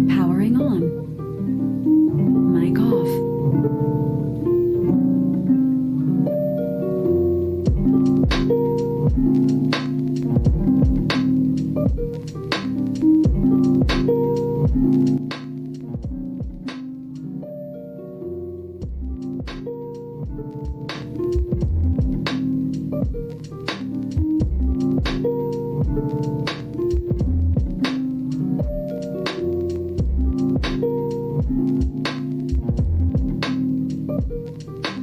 Powering on. Mic off.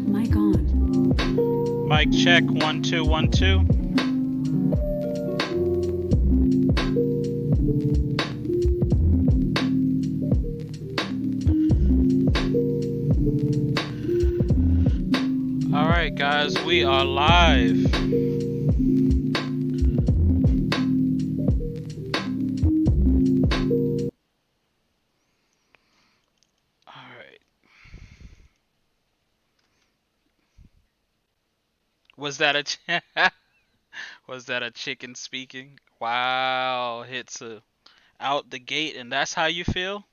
Mic on. Mic check 1 2 1 2. All right, guys, we are live. All right. Was that was that a chicken speaking? Wow, hits out the gate, and that's how you feel?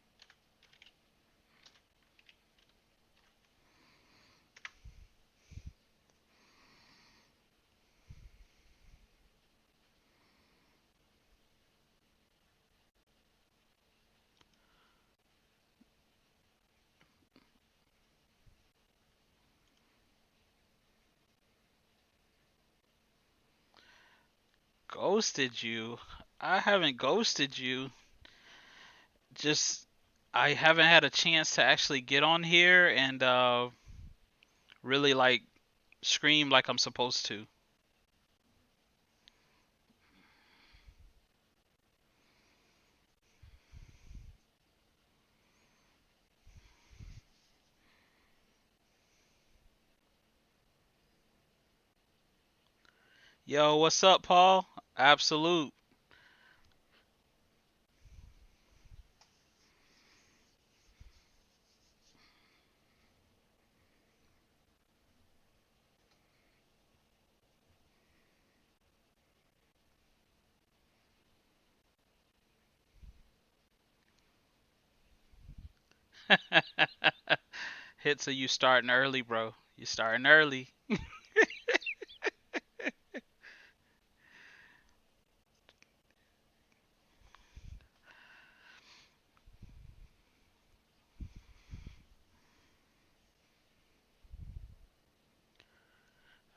Ghosted you? I haven't ghosted you. Just I haven't had a chance to actually get on here and really like scream like I'm supposed to. Yo, what's up, Paul? Absolute. Hits are you starting early, bro. You starting early.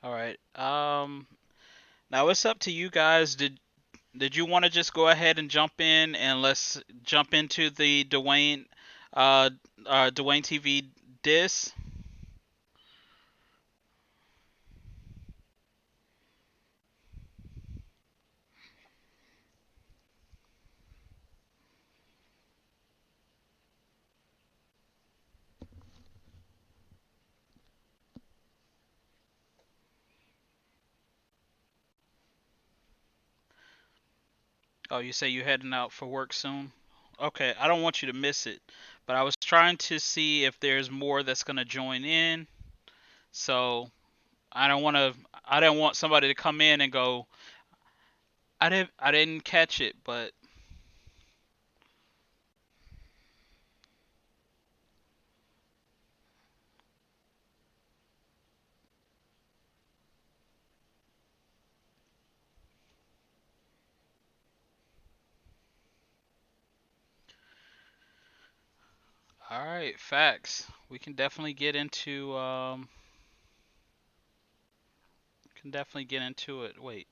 All right. Now it's up to you guys. Did you want to just go ahead and jump in and let's jump into the uh Dwayne TV diss? Oh, you say you're heading out for work soon? Okay, I don't want you to miss it, but I was trying to see if there's more that's gonna join in. So I don't want to. I didn't want somebody to come in and go, I didn't catch it, but all right, facts. We can definitely get into it. Wait.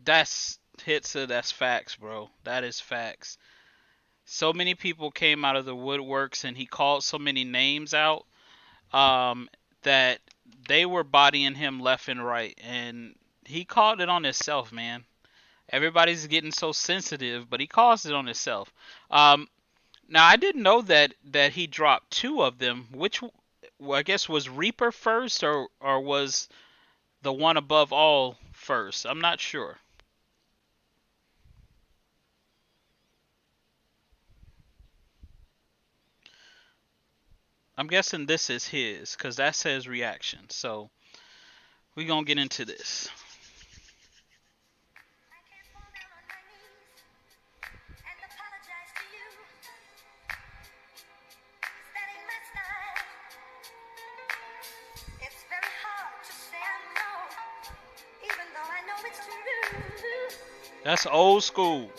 That's Hitsa, that's facts, bro. That is facts. So many people came out of the woodworks and he called so many names out um that they were bodying him left and right, and he called it on himself, man. Everybody's getting so sensitive, but he calls it on himself. Um, Now I didn't know that he dropped two of them. Which, well, I guess, was Reaper first, or was the one above all first? I'm not sure. I'm guessing this is his because that says reaction. So we gonna get into this. That's old school.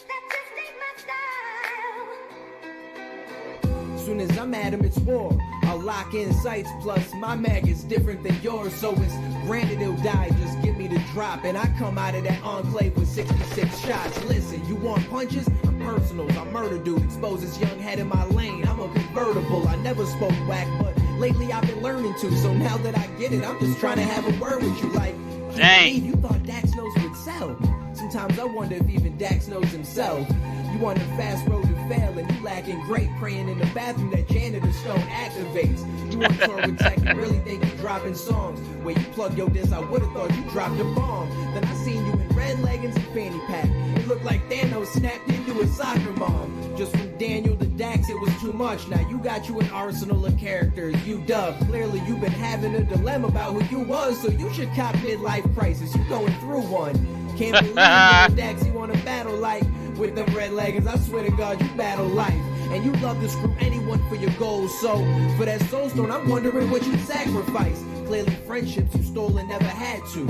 Soon as I'm at him, it's war. I'll lock in sights, plus my mag is different than yours, so it's granted he'll die, just give me the drop. And I come out of that enclave with 66 shots. Listen, you want punches? I'm personals, I murder dude, expose this young head in my lane. I'm a convertible, I never spoke whack, but lately I've been learning to, so now that I get it, I'm just trying to have a word with you like, dang, you thought Dax knows would sell. Sometimes I wonder if even Dax knows himself. You on the fast road to fail and you lacking great, praying in the bathroom that janitor stone activates. You on tour with tech and really think you dropping songs. When you plug your disc, I would've thought you dropped a bomb. Then I seen you in red leggings and fanny pack. It looked like Thanos snapped into a soccer mom. Just from Daniel to Dax, it was too much. Now you got you an arsenal of characters. You dub. Clearly you've been having a dilemma about who you was, so you should cop midlife crisis. You going through one. Can't believe you and Dax, you want to battle like with them red leggings. I swear to God, you battle life. And you love to screw anyone for your goals. So, for that soul stone, I'm wondering what you'd sacrifice. Clearly friendships you stole and never had to.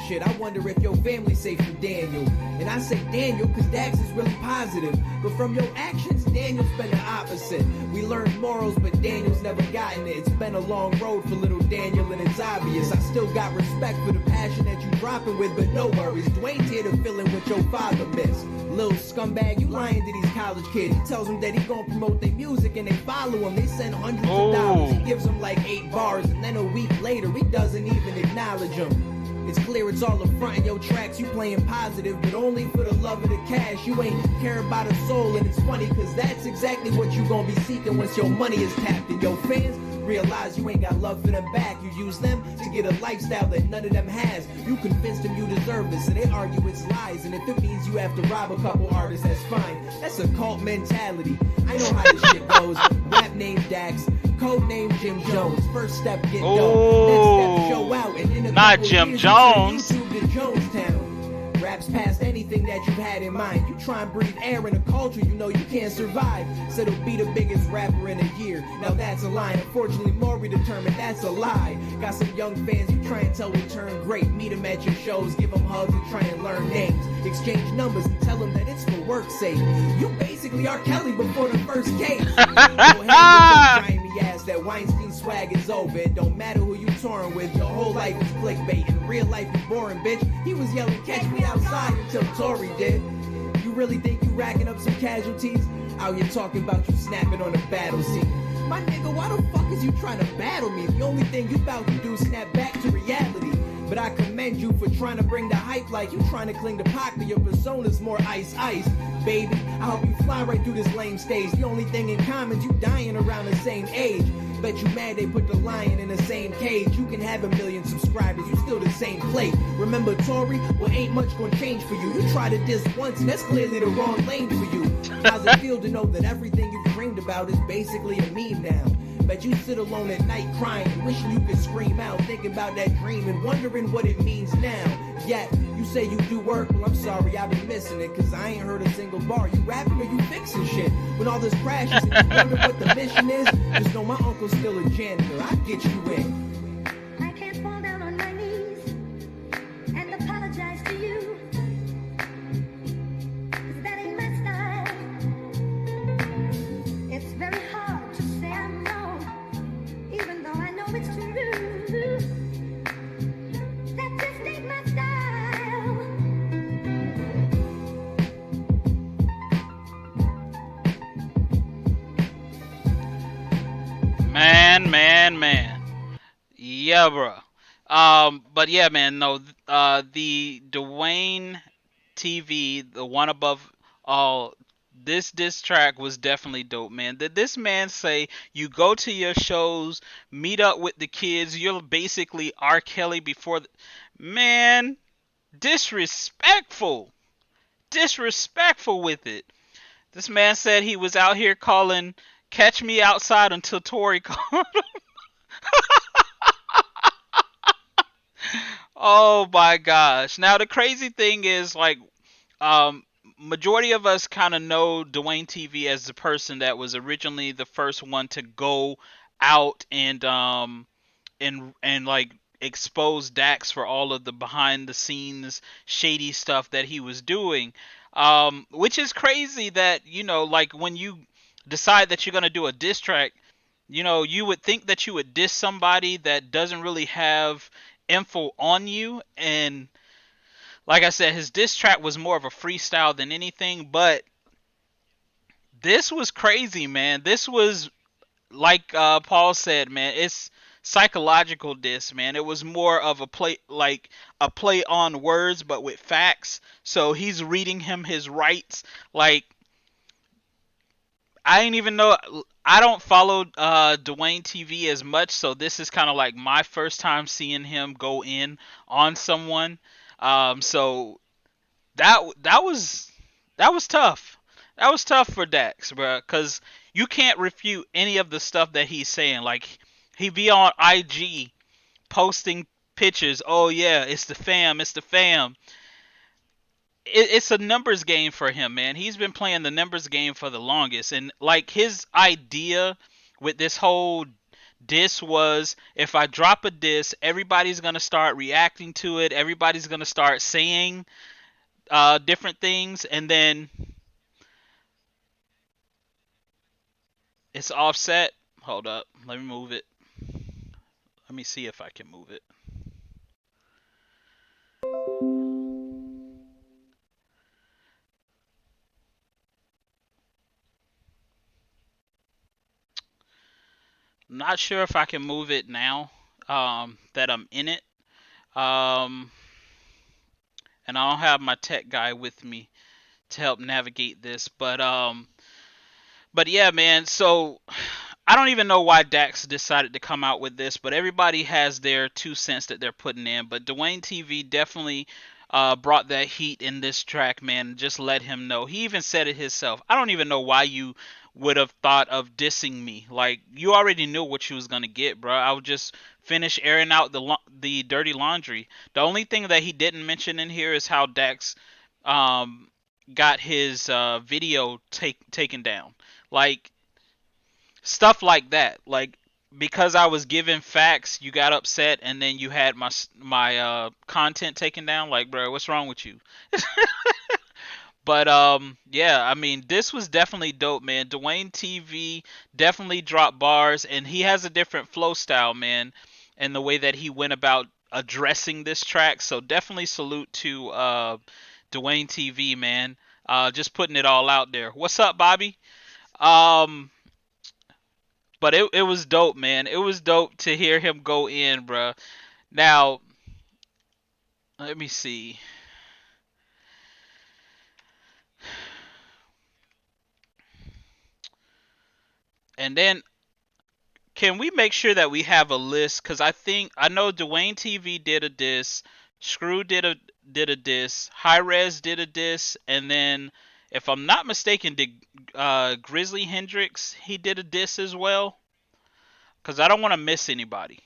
Shit, I wonder if your family's safe for Daniel. And I say Daniel because Dax is really positive. But from your actions, Daniel's been the opposite. We learned morals, but Daniel's never gotten it. It's been a long road for little Daniel, and it's obvious. I still got respect for the passion that you dropping with, but no worries. Dwayne's here to fill in what your father missed. Little scumbag, you lying to these college kids. He tells them that he gonna promote their music and they follow him. They send hundreds of dollars. He gives them like 8 bars, and then a week later, he doesn't even acknowledge them. It's clear it's all a front in your tracks. You playing positive, but only for the love of the cash. You ain't care about a soul, and it's funny, cause that's exactly what you gonna be seeking once your money is tapped. And your fans realize you ain't got love for them back. You use them to get a lifestyle that none of them has. You convince them you deserve it, so they argue it's lies. And if it means you have to rob a couple artists, that's fine. That's a cult mentality. I know how this shit goes. Rap name Dax, code name Jim Jones. First step, get dope. Next step, show out. And in a not couple Jim years, Jones. You turn YouTube to Jonestown. Raps past anything that you've had in mind. You try and breathe air in a culture you know you can't survive. Said he'll be the biggest rapper in a year. Now that's a line. Unfortunately, Maury determined that's a lie. Got some young fans you try and tell will turn great. Meet them at your shows, give them hugs and try and learn names. Exchange numbers and tell them that it's for work's sake. You basically are Kelly before the first case. Go ahead with your grimy ass. That Weinstein swag is over. It don't matter who you touring with. Your whole life is clickbait. In real life is boring, bitch. He was yelling, catch me outside until Tory did. You really think you racking up some casualties? Out here talking about you snapping on the battle scene. My nigga, why the fuck is you trying to battle me? The only thing you about to do is snap back to reality. But I commend you for trying to bring the hype like you trying to cling to Pac, but your persona's more ice ice. Baby, I hope you fly right through this lame stage. The only thing in common is you dying around the same age. Bet you mad they put the lion in the same cage. You can have 1 million subscribers, you still the same plate. Remember Tory? Well, ain't much gonna change for you. You try to diss once and that's clearly the wrong lane for you. How's it feel to know that everything you've dreamed about is basically a meme now? Bet you sit alone at night crying, wishing you could scream out, thinking about that dream and wondering what it means now. Yet, you say you do work, well I'm sorry I've been missing it, cause I ain't heard a single bar. You rapping or you fixing shit? When all this crashes and you wonder what the mission is, just know my uncle's still a janitor, I get you in. I can't fall down on my knees and apologize to you, 'cause that ain't my style. It's very hard to say I'm wrong, even though I know it's true. That just ain't my style. Man. Yeah, bro. But yeah, man, no, the Dwayne TV, the one above all, this diss track was definitely dope, man. Did this man say you go to your shows, meet up with the kids, you're basically R. Kelly before the... Man, disrespectful. Disrespectful with it. This man said he was out here calling Catch Me Outside until Tory called. Oh my gosh. Now the crazy thing is like um majority of us kind of know Dwayne TV as the person that was originally the first one to go out and like expose Dax for all of the behind the scenes shady stuff that he was doing. Which is crazy that, like when you decide that you're going to do a diss track, you would think that you would diss somebody that doesn't really have info on you. And like I said, his diss track was more of a freestyle than anything, but this was crazy, man. This was like Paul said, man, it's psychological diss, man. It was more of a play, like a play on words, but with facts. So he's reading him his rights. Like I ain't even know. I don't follow Dwayne TV as much, so this is kind of like my first time seeing him go in on someone. So that was tough. That was tough for Dax, bro, because you can't refute any of the stuff that he's saying. Like he be on IG posting pictures. Oh yeah, it's the fam. It's the fam. It's a numbers game for him, man. He's been playing the numbers game for the longest, and like his idea with this whole diss was if I drop a diss, everybody's gonna start reacting to it. Everybody's gonna start saying different things, and then it's offset. Hold up, let me move it. Let me see if I can move it. I'm not sure if I can move it now that I'm in it. Um, and I don't have my tech guy with me to help navigate this, but yeah, man. So I don't even know why Dax decided to come out with this, but everybody has their 2 cents that they're putting in. But Dwayne TV definitely brought that heat in this track, man. Just let him know. He even said it himself. I don't even know why you would have thought of dissing me. Like you already knew what you was gonna get, bro. I would just finish airing out the dirty laundry. The only thing that he didn't mention in here is how Dax um, got his video taken down. Like stuff like that. Like because I was given facts, you got upset, and then you had my content taken down. Like, bro, what's wrong with you? But yeah, I mean, this was definitely dope, man. Dwayne TV definitely dropped bars, and he has a different flow style, man, and the way that he went about addressing this track. So definitely salute to Dwayne TV, man. Just putting it all out there. What's up, Bobby? Um, but it was dope, man. It was dope to hear him go in, bruh. Now, Let me see. And then can we make sure that we have a list? Because I know Dwayne TV did a diss, Screw did a diss, High Res did a diss, and then if I'm not mistaken, did Grizzly Hendrix he did a diss as well? Because I don't want to miss anybody.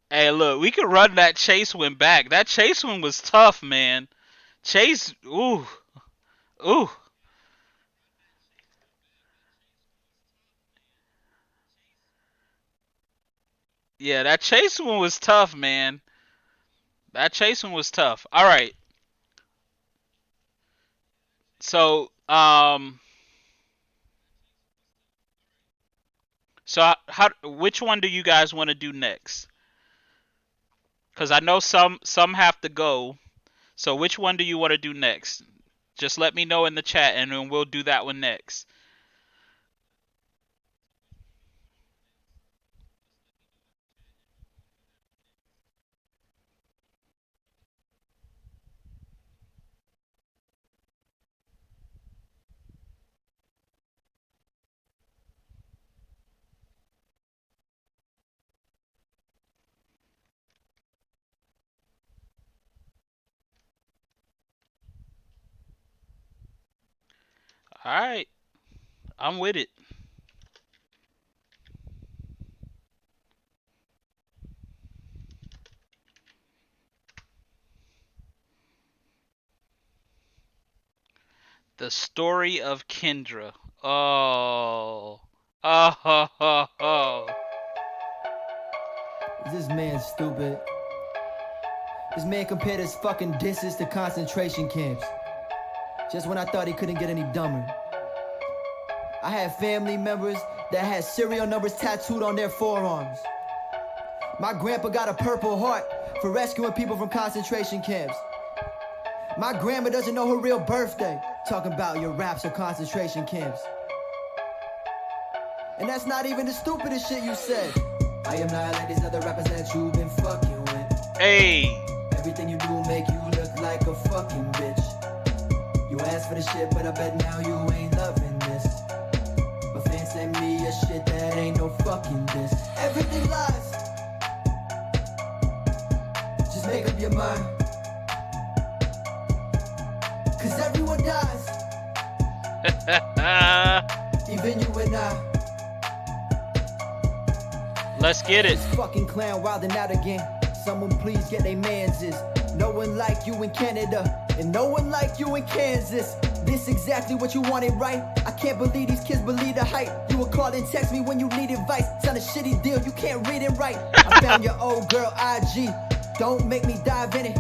Hey, look, we could run that chase one back. That chase one was tough, man. Chase, ooh, ooh. Yeah, that chase one was tough, man. That chase one was tough. All right. So, which one do you guys want to do next? Because I know some have to go. So, which one do you want to do next? Just let me know in the chat, and then we'll do that one next. All right, I'm with it. The story of Kendra. Oh, oh, ho, ho, ho. This man stupid. This man compared his fucking disses to concentration camps. Just when I thought he couldn't get any dumber. I had family members that had serial numbers tattooed on their forearms. My grandpa got a Purple Heart for rescuing people from concentration camps. My grandma doesn't know her real birthday. Talking about your raps or concentration camps. And that's not even the stupidest shit you said. I am not like these other rappers that you've been fucking with. Hey. Everything you do make you look like a fucking bitch. You asked for the shit, but I bet now you ain't loving this. But fans send me a shit that ain't no fucking this. Everything lies. Just make up your mind. Cause everyone dies. Even you and I. Let's get it. This fucking clown wildin' out again. Someone please get they manses. No one like you in Canada, and no one like you in Kansas. This exactly what you wanted, right? I can't believe these kids believe the hype. You would call and text me when you need advice. Sound a shitty deal, you can't read and write. I found your old girl IG. Don't make me dive in it.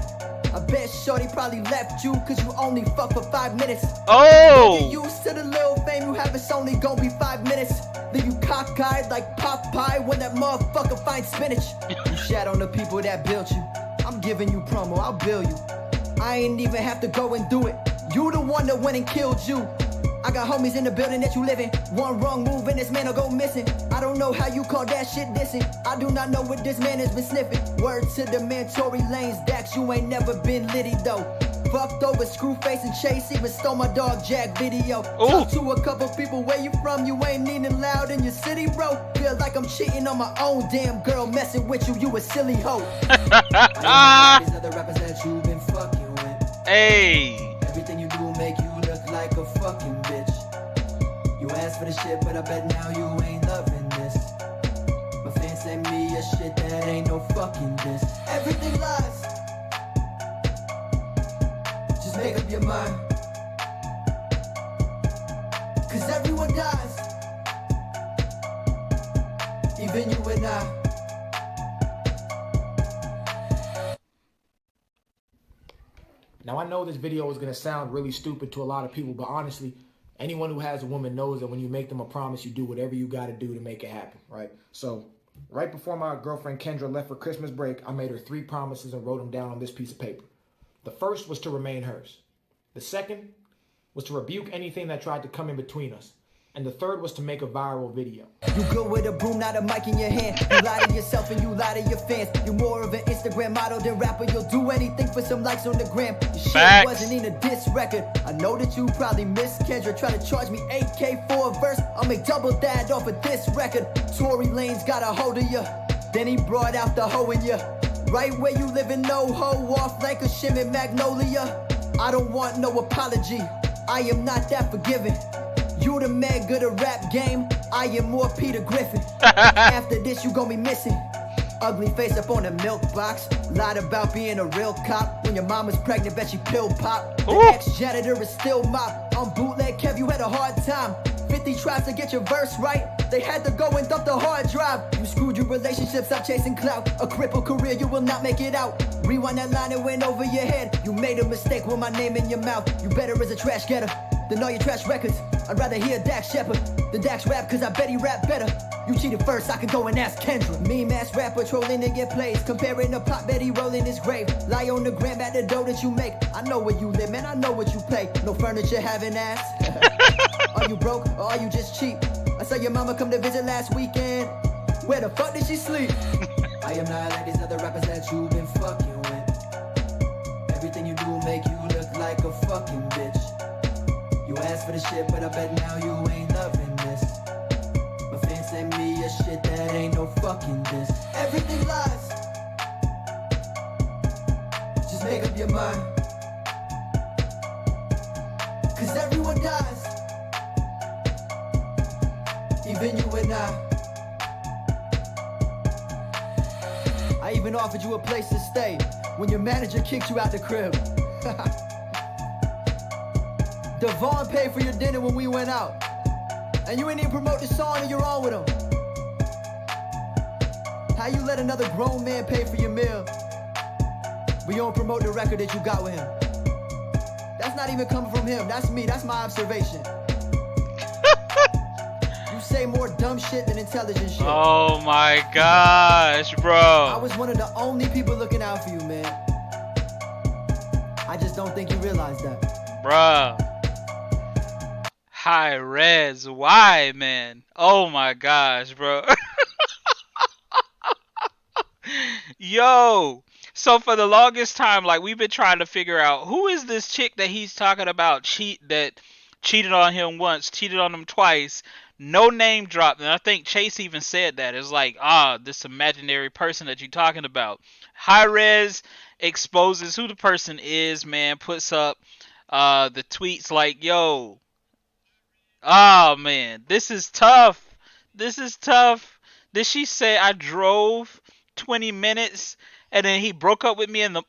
I bet Shorty probably left you cause you only fuck for 5 minutes. Oh! Get used to the little fame you have, it's only gonna be 5 minutes. Then you cockeyed like Popeye when that motherfucker finds spinach. You shat on the people that built you. I'm giving you promo, I'll bill you. I ain't even have to go and do it. You the one that went and killed you. I got homies in the building that you live in. One wrong move and this man will go missing. I don't know how you call that shit dissing. I do not know what this man has been sniffing. Word to the man Tory Lanez, Dax, you ain't never been litty though. Fucked over Screwface and Chase, even stole my dog Jack video. Talk to a couple people, where you from? You ain't needing loud in your city, bro. Feel like I'm cheating on my own damn girl, messing with you, you a silly hoe. I these other rappers that you been fucking with. Hey. Everything you do make you look like a fucking bitch. You asked for the shit, but I bet now you ain't loving this. My fans send me a shit that ain't no fucking this. Everything lies. Just make up your mind. Cause everyone dies. Even you and I. Now, I know this video is going to sound really stupid to a lot of people, but honestly, anyone who has a woman knows that when you make them a promise, you do whatever you got to do to make it happen, right? So, right before my girlfriend Kendra left for Christmas break, I made her 3 promises and wrote them down on this piece of paper. The first was to remain hers. The second was to rebuke anything that tried to come in between us. And the third was to make a viral video. You good with a broom, not a mic in your hand. You lie to yourself and you lie to your fans. You're more of an Instagram model than rapper. You'll do anything for some likes on the gram. Your shit Facts. wasn't in a diss record. I know that you probably miss Kendra. Try to charge me 8K for a verse. I'll make double that off of this record. Tory Lane's got a hold of you. Then he brought out the hoe in you. Right where you live in no hoe, off like a shim in Magnolia. I don't want no apology. I am not that forgiving. You the man good at rap game. I am more Peter Griffin. After this, you gon' be missing. Ugly face up on the milk box. Lied about being a real cop. When your mama's pregnant, bet she pill pop. The ex-janitor is still mop. On bootleg Kev, you had a hard time. 50 tries to get your verse right. They had to go and dump the hard drive. You screwed your relationships up chasing clout. A crippled career, you will not make it out. Rewind that line, it went over your head. You made a mistake with my name in your mouth. You better as a trash getter than all your trash records. I'd rather hear Dax Shepard than Dax rap, cause I bet he rap better. You cheated first, I can go and ask Kendra. Meme ass rapper trolling to get plays. Comparing to Pop Betty rolling his grave. Lie on the gram at the dough that you make. I know where you live, man, I know what you pay. No furniture having ass. Are you broke or are you just cheap? I saw your mama come to visit last weekend. Where the fuck did she sleep? I am not like these other rappers that you've been fucking with. Everything you do make you look like a fucking bitch. You asked for the shit, but I bet now you ain't loving this. My fans send me a shit that ain't no fucking this. Everything lies. Just make up your mind. Cause everyone dies. Even you and I even offered you a place to stay when your manager kicked you out the crib. Devon paid for your dinner when we went out. And you ain't even promote the song and you're on with him. How you let another grown man pay for your meal, but you don't promote the record that you got with him? That's not even coming from him. That's me. That's my observation. You say more dumb shit than intelligent shit. Oh my gosh, I bro. was one of the only people looking out for you, man. I just don't think you realize that. Bruh. High res, why, man? Oh my gosh, bro. Yo. So for the longest time, like, we've been trying to figure out who is this chick that he's talking about that cheated on him once, cheated on him twice. No name dropped, and I think Chase even said that. It's like, this imaginary person that you're talking about. High res exposes who the person is, man, puts up the tweets like, yo, man, this is tough. This is tough. Did she say I drove 20 minutes and then he broke up with me in the...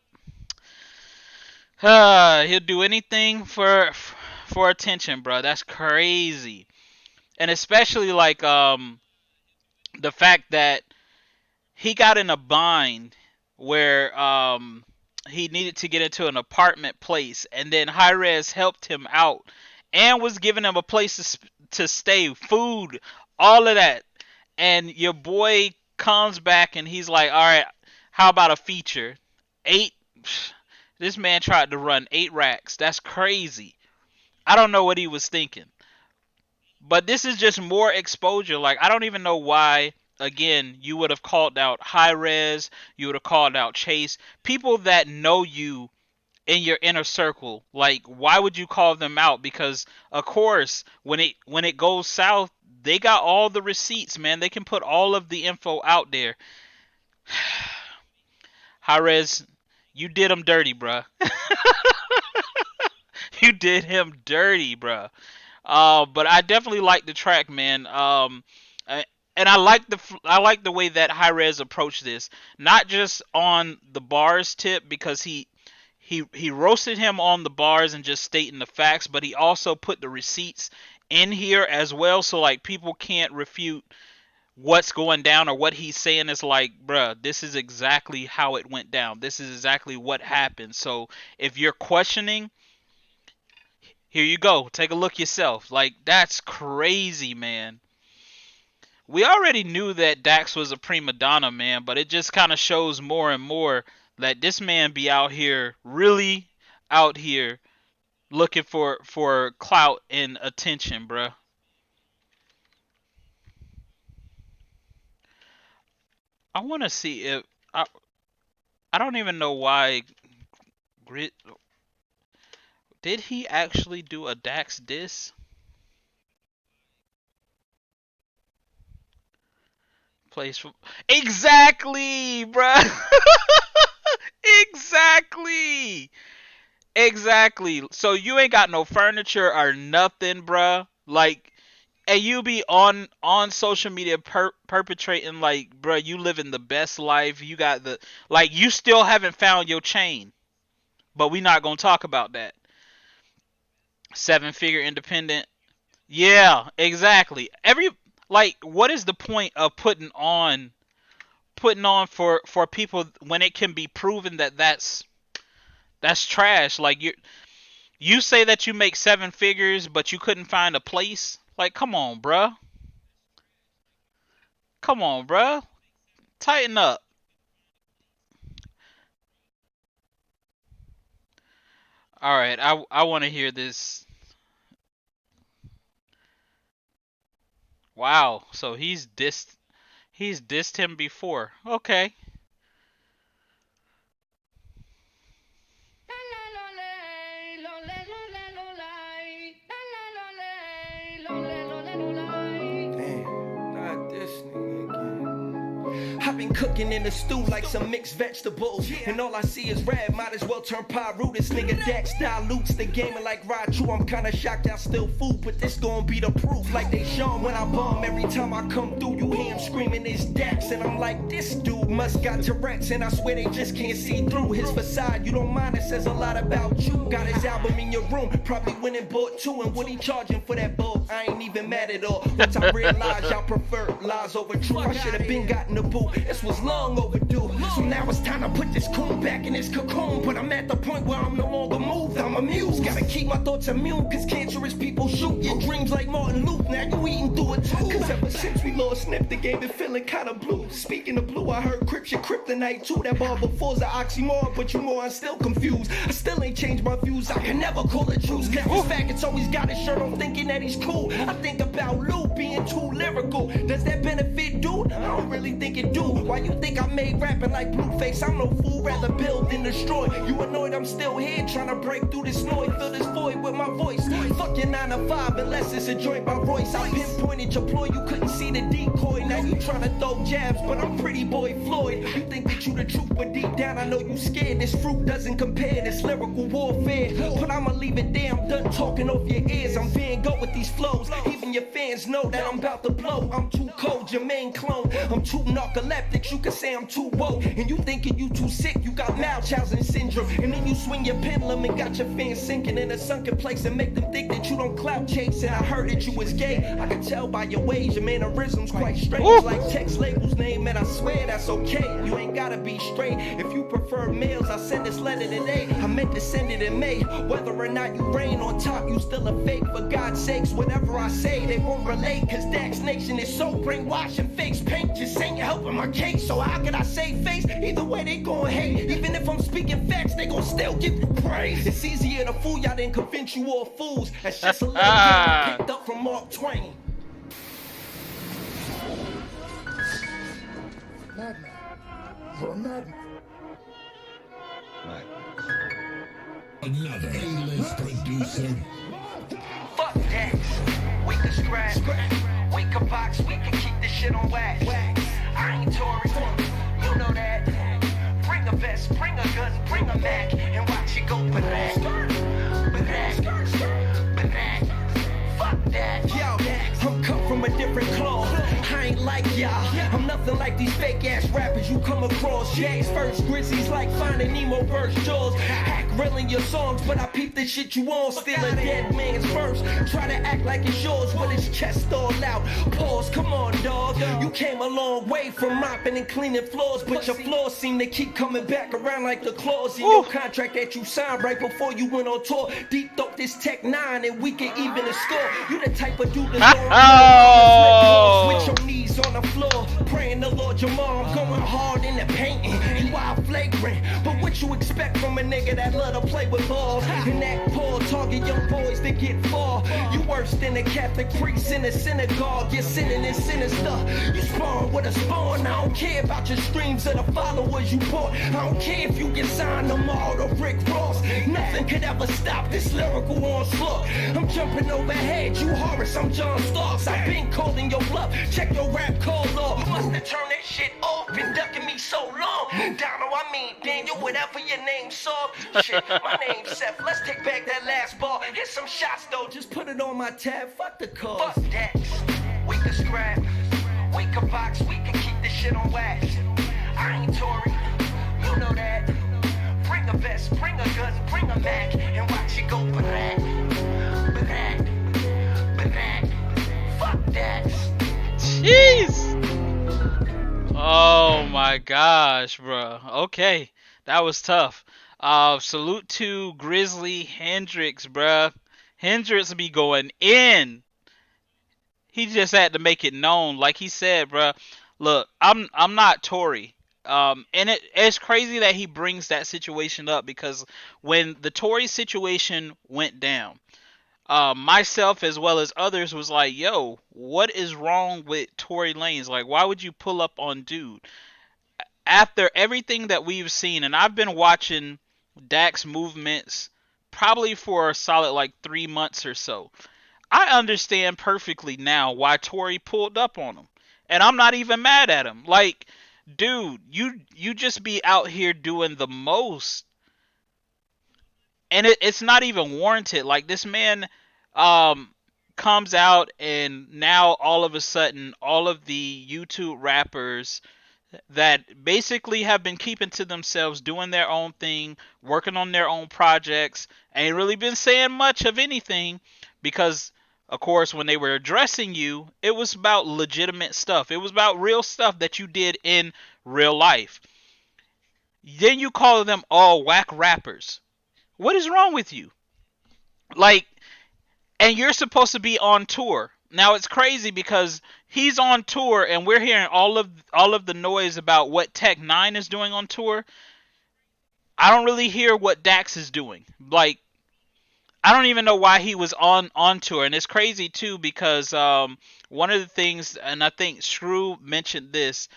he'll do anything for attention, bro. That's crazy. And especially like the fact that he got in a bind where he needed to get into an apartment place, and then Hi-Rez helped him out and was giving him a place to stay, food, all of that. And your boy comes back and he's like, all right, how about a feature? 8. This man tried to run 8 racks. That's crazy. I don't know what he was thinking. But this is just more exposure. Like, I don't even know why, again, you would have called out Hi-Rez, you would have called out Chase. People that know you in your inner circle, like, why would you call them out? Because, of course, when it goes south, they got all the receipts, man. They can put all of the info out there. Hi-Rez, you did him dirty, bruh. You did him dirty, bruh. But I definitely like the track, man. And I like the way that Hi-Rez approached this, not just on the bars tip, because he roasted him on the bars and just stating the facts, but he also put the receipts in here as well, so like people can't refute what's going down or what he's saying. Is like, bruh, this is exactly how it went down. This is exactly what happened. So if you're questioning, here you go. Take a look yourself. Like, that's crazy, man. We already knew that Dax was a prima donna, man, but it just kind of shows more and more Let this man be out here, really out here, looking for clout and attention, bruh. I want to see if I don't even know why Grit did he actually do a Dax diss? Plays for exactly, bruh. Exactly. Exactly. So you ain't got no furniture or nothing, bruh. Like, and you be on social media perpetrating like, bruh, you living the best life. You got the like, you still haven't found your chain, but we not gonna talk about that. 7-figure independent. Yeah, exactly. Like, what is the point of putting on for people when it can be proven that that's trash? Like, you say that you make 7 figures, but you couldn't find a place. Like, come on, bruh. Come on, bruh. Tighten up. All right, I want to hear this. Wow. So he's dissed him before. Okay. Damn, not this nigga again. I've been cooking in the stew like some mixed vegetables, and all I see is red. Might as well turn Pyru. This nigga Dex dilutes the gaming like Raichu. I'm kinda shocked I still food, but this gon' be the proof. Like they show when I bomb, every time I come through, you hear him screaming it's Dex, and I'm like, this dude must got Tourette's, and I swear they just can't see through his facade. You don't mind, it says a lot about you. Got his album in your room, probably went and bought two, and what he charging for that boat? I ain't even mad at all. Once I realized y'all prefer lies over truth, I should have been gotten the boot. This was long overdue. So now it's time to put this coon back in his cocoon. But I'm at the point where I'm no longer moved, I'm amused. Gotta keep my thoughts immune, cause cancerous people shoot your dreams like Martin Luther. Now you eating through it too. Cause ever since we lost Snip, the game been feeling kinda blue. Speaking of blue, I heard kryptonite too. That bar before's an oxymoron, but you more, I'm still confused. I still ain't changed my views, I can never call it truth. Cause this fact, always got his shirt on thinking that he's cool. I think about Lou being too lyrical. Does that benefit dude? I don't really think it do. Why you think I made rapping like Blueface? I'm no fool, rather build than destroy. You annoyed, I'm still here trying to break through this noise. Fill this void with my voice. Fuck your 9 to 5 unless it's a joint by Royce. I pinpointed your ploy, you couldn't see the decoy. Now you trying to throw jabs, but I'm pretty boy Floyd. You think that you the truth, but deep down I know you scared. This fruit doesn't compare, this lyrical warfare. But I'ma leave it there, I'm done talking off your ears. I'm Van Gogh with these flows. Even your fans know that I'm about to blow. I'm too cold, your main clone. I'm too narcoleptic, you can say I'm too woke. And you thinking you too sick, you got Munchausen syndrome. And then you swing your pendulum and got your fans sinking in a sunken place and make them think that you don't clout chase. And I heard that you was gay. I can tell by your ways, your mannerisms quite strange. Like text labels name, and I swear that's okay. You ain't gotta be straight. If you prefer males, I'll send this letter today. I meant to send it in May. Whether or not you reign on top, you still a fake. For God's sakes, whatever I say, they won't relate. Cause Dax Nation is so brainwashed and fakes paint just ain't helping my case. So how can I save face? Either way they gon' hate. Even if I'm speaking facts, they gon' still give you praise. It's easier to fool y'all than convince you all fools. That's just a little thing I picked up from Mark Twain. Madman. You're a madman. Another A-list producer. Fuck Dax. We can scratch. We can box. We can keep this shit on wax. I ain't Tory. You know that. Bring a vest, bring a gun, bring a Mac, and watch it go banack. Fuck that. Yo, I'm cut from a different cloth. I ain't like y'all. I'm nothing like these fake ass rappers you come across. Jay's first Grizzlies like Finding Nemo verse Jaws. Act real in your songs, but I peep the shit you on. Steal a dead man's verse. Try to act like it's yours with his chest all out. Pause, come on, dog. You came a long way from mopping and cleaning floors, but your flaws seem to keep coming back around like the clause in your contract that you signed right before you went on tour. Deep throat this Tech 9 and we can even the score. You the type of dude that's going with your knees on the floor, praying the Lord Jamal. I'm going hard in the painting. You wild flagrant, but a nigga that love to play with balls and act poor, target young boys that get far. You worse than a Catholic priest in a synagogue. You're sinning and sinister. You spawn with a spawn. I don't care about your streams or the followers you bought. I don't care if you get signed them all to Rick Ross. Nothing could ever stop this lyrical onslaught. I'm jumping overhead, you Horace, I'm John Starks. I've been calling your bluff, check your rap call log. Must have turned that shit off, been ducking me so long. Donald, I mean Daniel, whatever your name saw. Shit, my name's Seth, let's take back that last ball. Hit some shots though, just put it on my tab, fuck the cause. Fuck that, we can scrap, we can box, we can keep this shit on wax. I ain't Tory, you know that. Bring a vest, bring a gun, bring a Mac, and watch it go barack, barack, barack. Fuck that. Jeez. Oh my gosh, bro. Okay, that was tough. Salute to Grizzly Hendrix, bruh. Hendrix be going in. He just had to make it known, like he said, bruh. Look, I'm not Tory. And it's crazy that he brings that situation up because when the Tory situation went down, myself as well as others was like, yo, what is wrong with Tory Lanez? Like, why would you pull up on dude? After everything that we've seen, and I've been watching Dak's movements probably for a solid like 3 months or so, I understand perfectly now why Tory pulled up on him. And I'm not even mad at him. Like, dude, you just be out here doing the most, and it's not even warranted. Like, this man um comes out, and now all of a sudden all of the YouTube rappers that basically have been keeping to themselves, doing their own thing, working on their own projects, ain't really been saying much of anything because, of course, when they were addressing you, it was about legitimate stuff. It was about real stuff that you did in real life. Then you call them all whack rappers. What is wrong with you? Like, and you're supposed to be on tour. Now it's crazy because he's on tour and we're hearing all of the noise about what Tech 9 is doing on tour. I don't really hear what Dax is doing. Like, I don't even know why he was on tour, and it's crazy too because one of the things, and I think Screw mentioned this,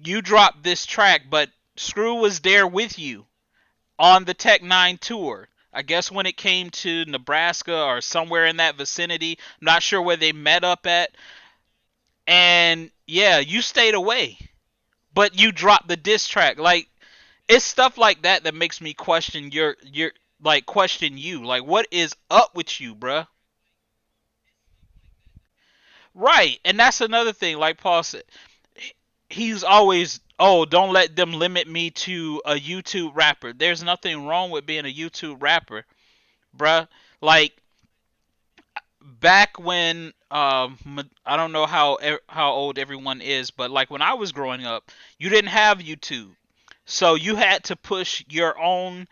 you dropped this track, but Screw was there with you on the Tech 9 tour. I guess when it came to Nebraska or somewhere in that vicinity, I'm not sure where they met up at. And yeah, you stayed away, but you dropped the diss track. Like, it's stuff like that that makes me question your like question you. Like, what is up with you, bruh? Right, and that's another thing. Like Paul said, he's always, oh, don't let them limit me to a YouTube rapper. There's nothing wrong with being a YouTube rapper, bruh. Like, back when I don't know how old everyone is, but like when I was growing up, you didn't have YouTube, so you had to push your own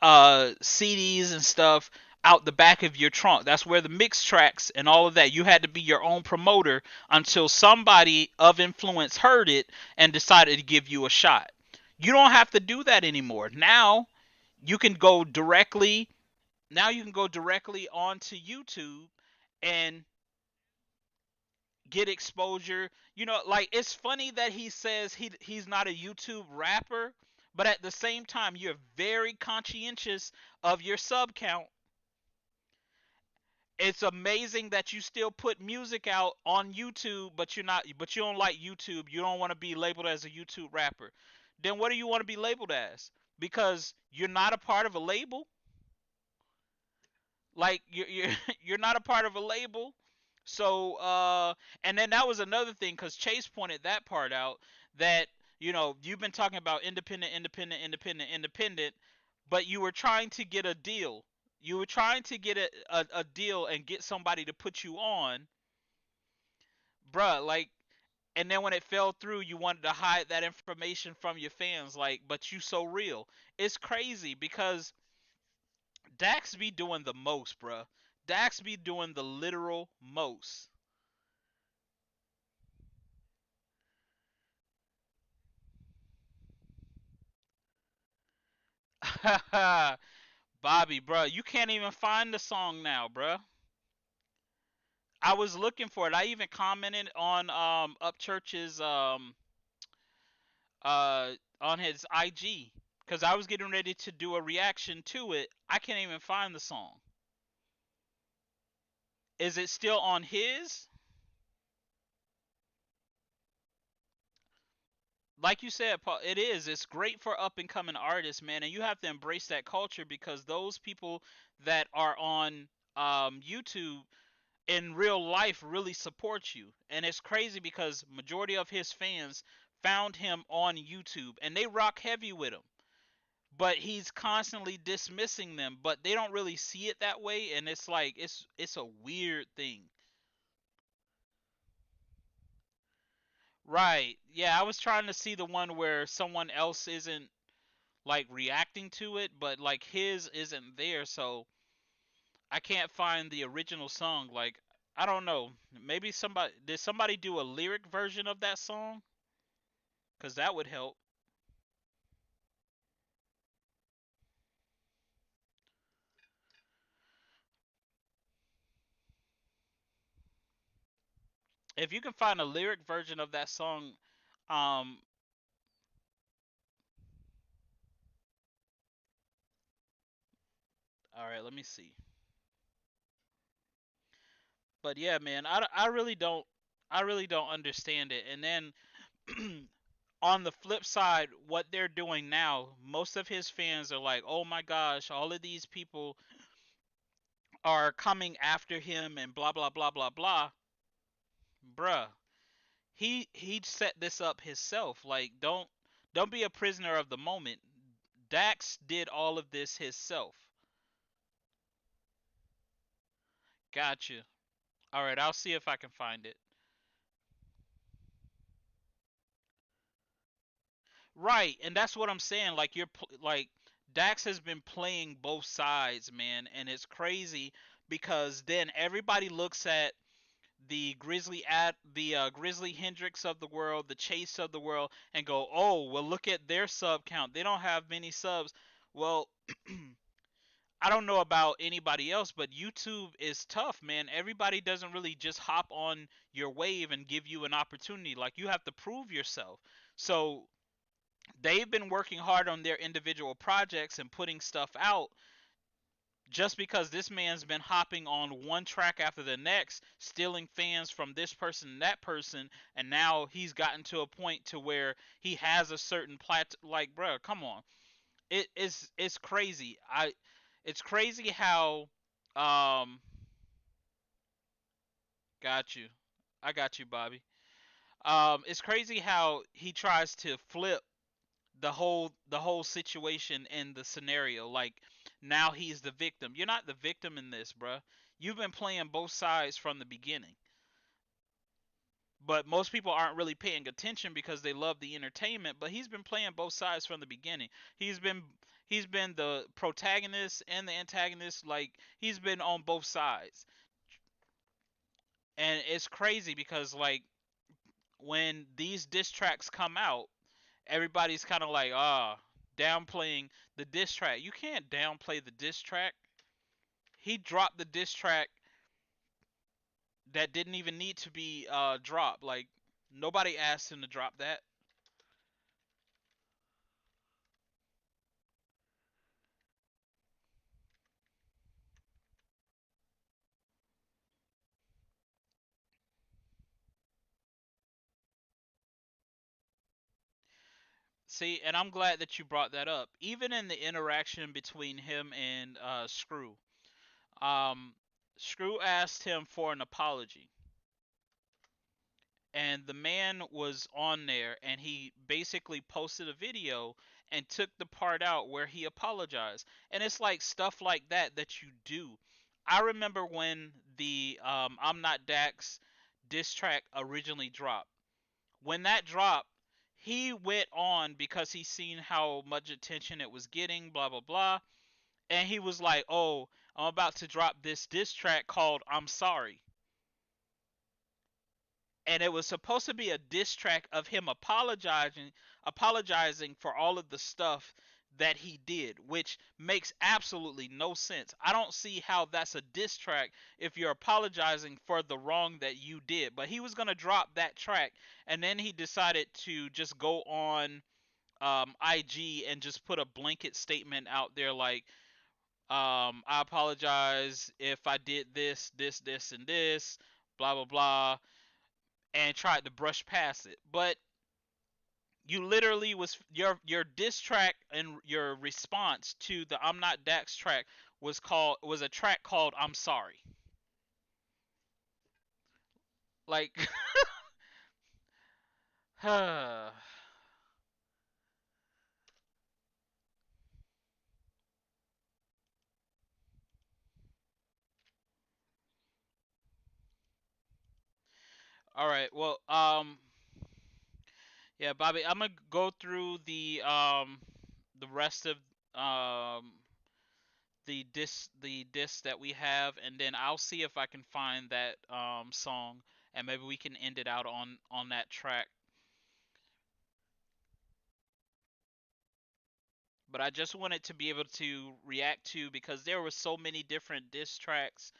CDs and stuff out the back of your trunk. That's where the mix tracks and all of that. You had to be your own promoter until somebody of influence heard it and decided to give you a shot. You don't have to do that anymore. You can go directly you can go directly onto YouTube and get exposure. You know, like, it's funny that he says he's not a YouTube rapper, but at the same time you're very conscientious of your sub count. It's amazing that you still put music out on YouTube, but you don't like YouTube. You don't want to be labeled as a YouTube rapper. Then what do you want to be labeled as? Because you're not a part of a label? Like, you're you're not a part of a label. So and then that was another thing, because Chase pointed that part out, that you've been talking about independent, independent, independent, independent, but you were trying to get a deal. You were trying to get a deal and get somebody to put you on, bruh. Like, and then when it fell through, you wanted to hide that information from your fans. Like, but you so real. It's crazy because Dax be doing the most, bruh. Dax be doing the literal most. Bobby, bro, you can't even find the song now, bro. I was looking for it. I even commented on Upchurch's on his IG because I was getting ready to do a reaction to it. I can't even find the song. Is it still on his? Like you said, Paul, it is. It's great for up and coming artists, man, and you have to embrace that culture because those people that are on YouTube in real life really support you. And it's crazy because majority of his fans found him on YouTube and they rock heavy with him. But he's constantly dismissing them, but they don't really see it that way, and it's like it's a weird thing. Right. Yeah, I was trying to see the one where someone else isn't like reacting to it, but like his isn't there, so I can't find the original song. Like I don't know. Maybe somebody do a lyric version of that song? Cuz that would help. If you can find a lyric version of that song, um all right, let me see. But yeah, man, I really don't understand it. And then on the flip side, what they're doing now, most of his fans are like, "Oh my gosh, all of these people are coming after him and blah blah blah blah blah." Bruh, he set this up himself. Like don't be a prisoner of the moment. Dax did all of this himself. Gotcha. All right, I'll see if I can find it. Right, and that's what I'm saying. Like like Dax has been playing both sides, man, and it's crazy because then everybody looks at the Grizzly Hendrix of the world, the Chase of the world, and go, oh, well, look at their sub count. They don't have many subs. Well, I don't know about anybody else, but YouTube is tough, man. Everybody doesn't really just hop on your wave and give you an opportunity. Like you have to prove yourself. So they've been working hard on their individual projects and putting stuff out just because this man's been hopping on one track after the next, stealing fans from this person and that person, and now he's gotten to a point to where he has a certain like, bro, come on. It's crazy. It's crazy how um got you. I got you, Bobby. It's crazy how he tries to flip the whole situation in the scenario. Like now he's the victim. You're not the victim in this, bruh. You've been playing both sides from the beginning. But most people aren't really paying attention because they love the entertainment. But he's been playing both sides from the beginning. He's been the protagonist and the antagonist. Like he's been on both sides, and it's crazy because like when these diss tracks come out, everybody's kind of like, downplaying the diss track. You can't downplay the diss track. He dropped the diss track that didn't even need to be dropped. Like nobody asked him to drop that. See, and I'm glad that you brought that up. Even in the interaction between him and Screw, um, Screw asked him for an apology, and the man was on there and he basically posted a video and took the part out where he apologized. And it's like stuff like that you do. I remember when the I'm Not Dax diss track originally dropped. When that dropped, he went on because he seen how much attention it was getting, blah blah blah, and he was like, "Oh, I'm about to drop this diss track called I'm Sorry." And it was supposed to be a diss track of him apologizing for all of the stuff that he did, which makes absolutely no sense. I don't see how that's a diss track if you're apologizing for the wrong that you did. But he was going to drop that track, and then he decided to just go on IG and just put a blanket statement out there like, I apologize if I did this, and this, blah, blah, blah, and tried to brush past it. But you literally was your diss track and your response to the I'm Not Dax track was a track called I'm Sorry. Like all right. Well, yeah, Bobby, I'm gonna go through the rest of um the disc that we have, and then I'll see if I can find that song, and maybe we can end it out on that track. But I just wanted to be able to react to, because there were so many different diss tracks.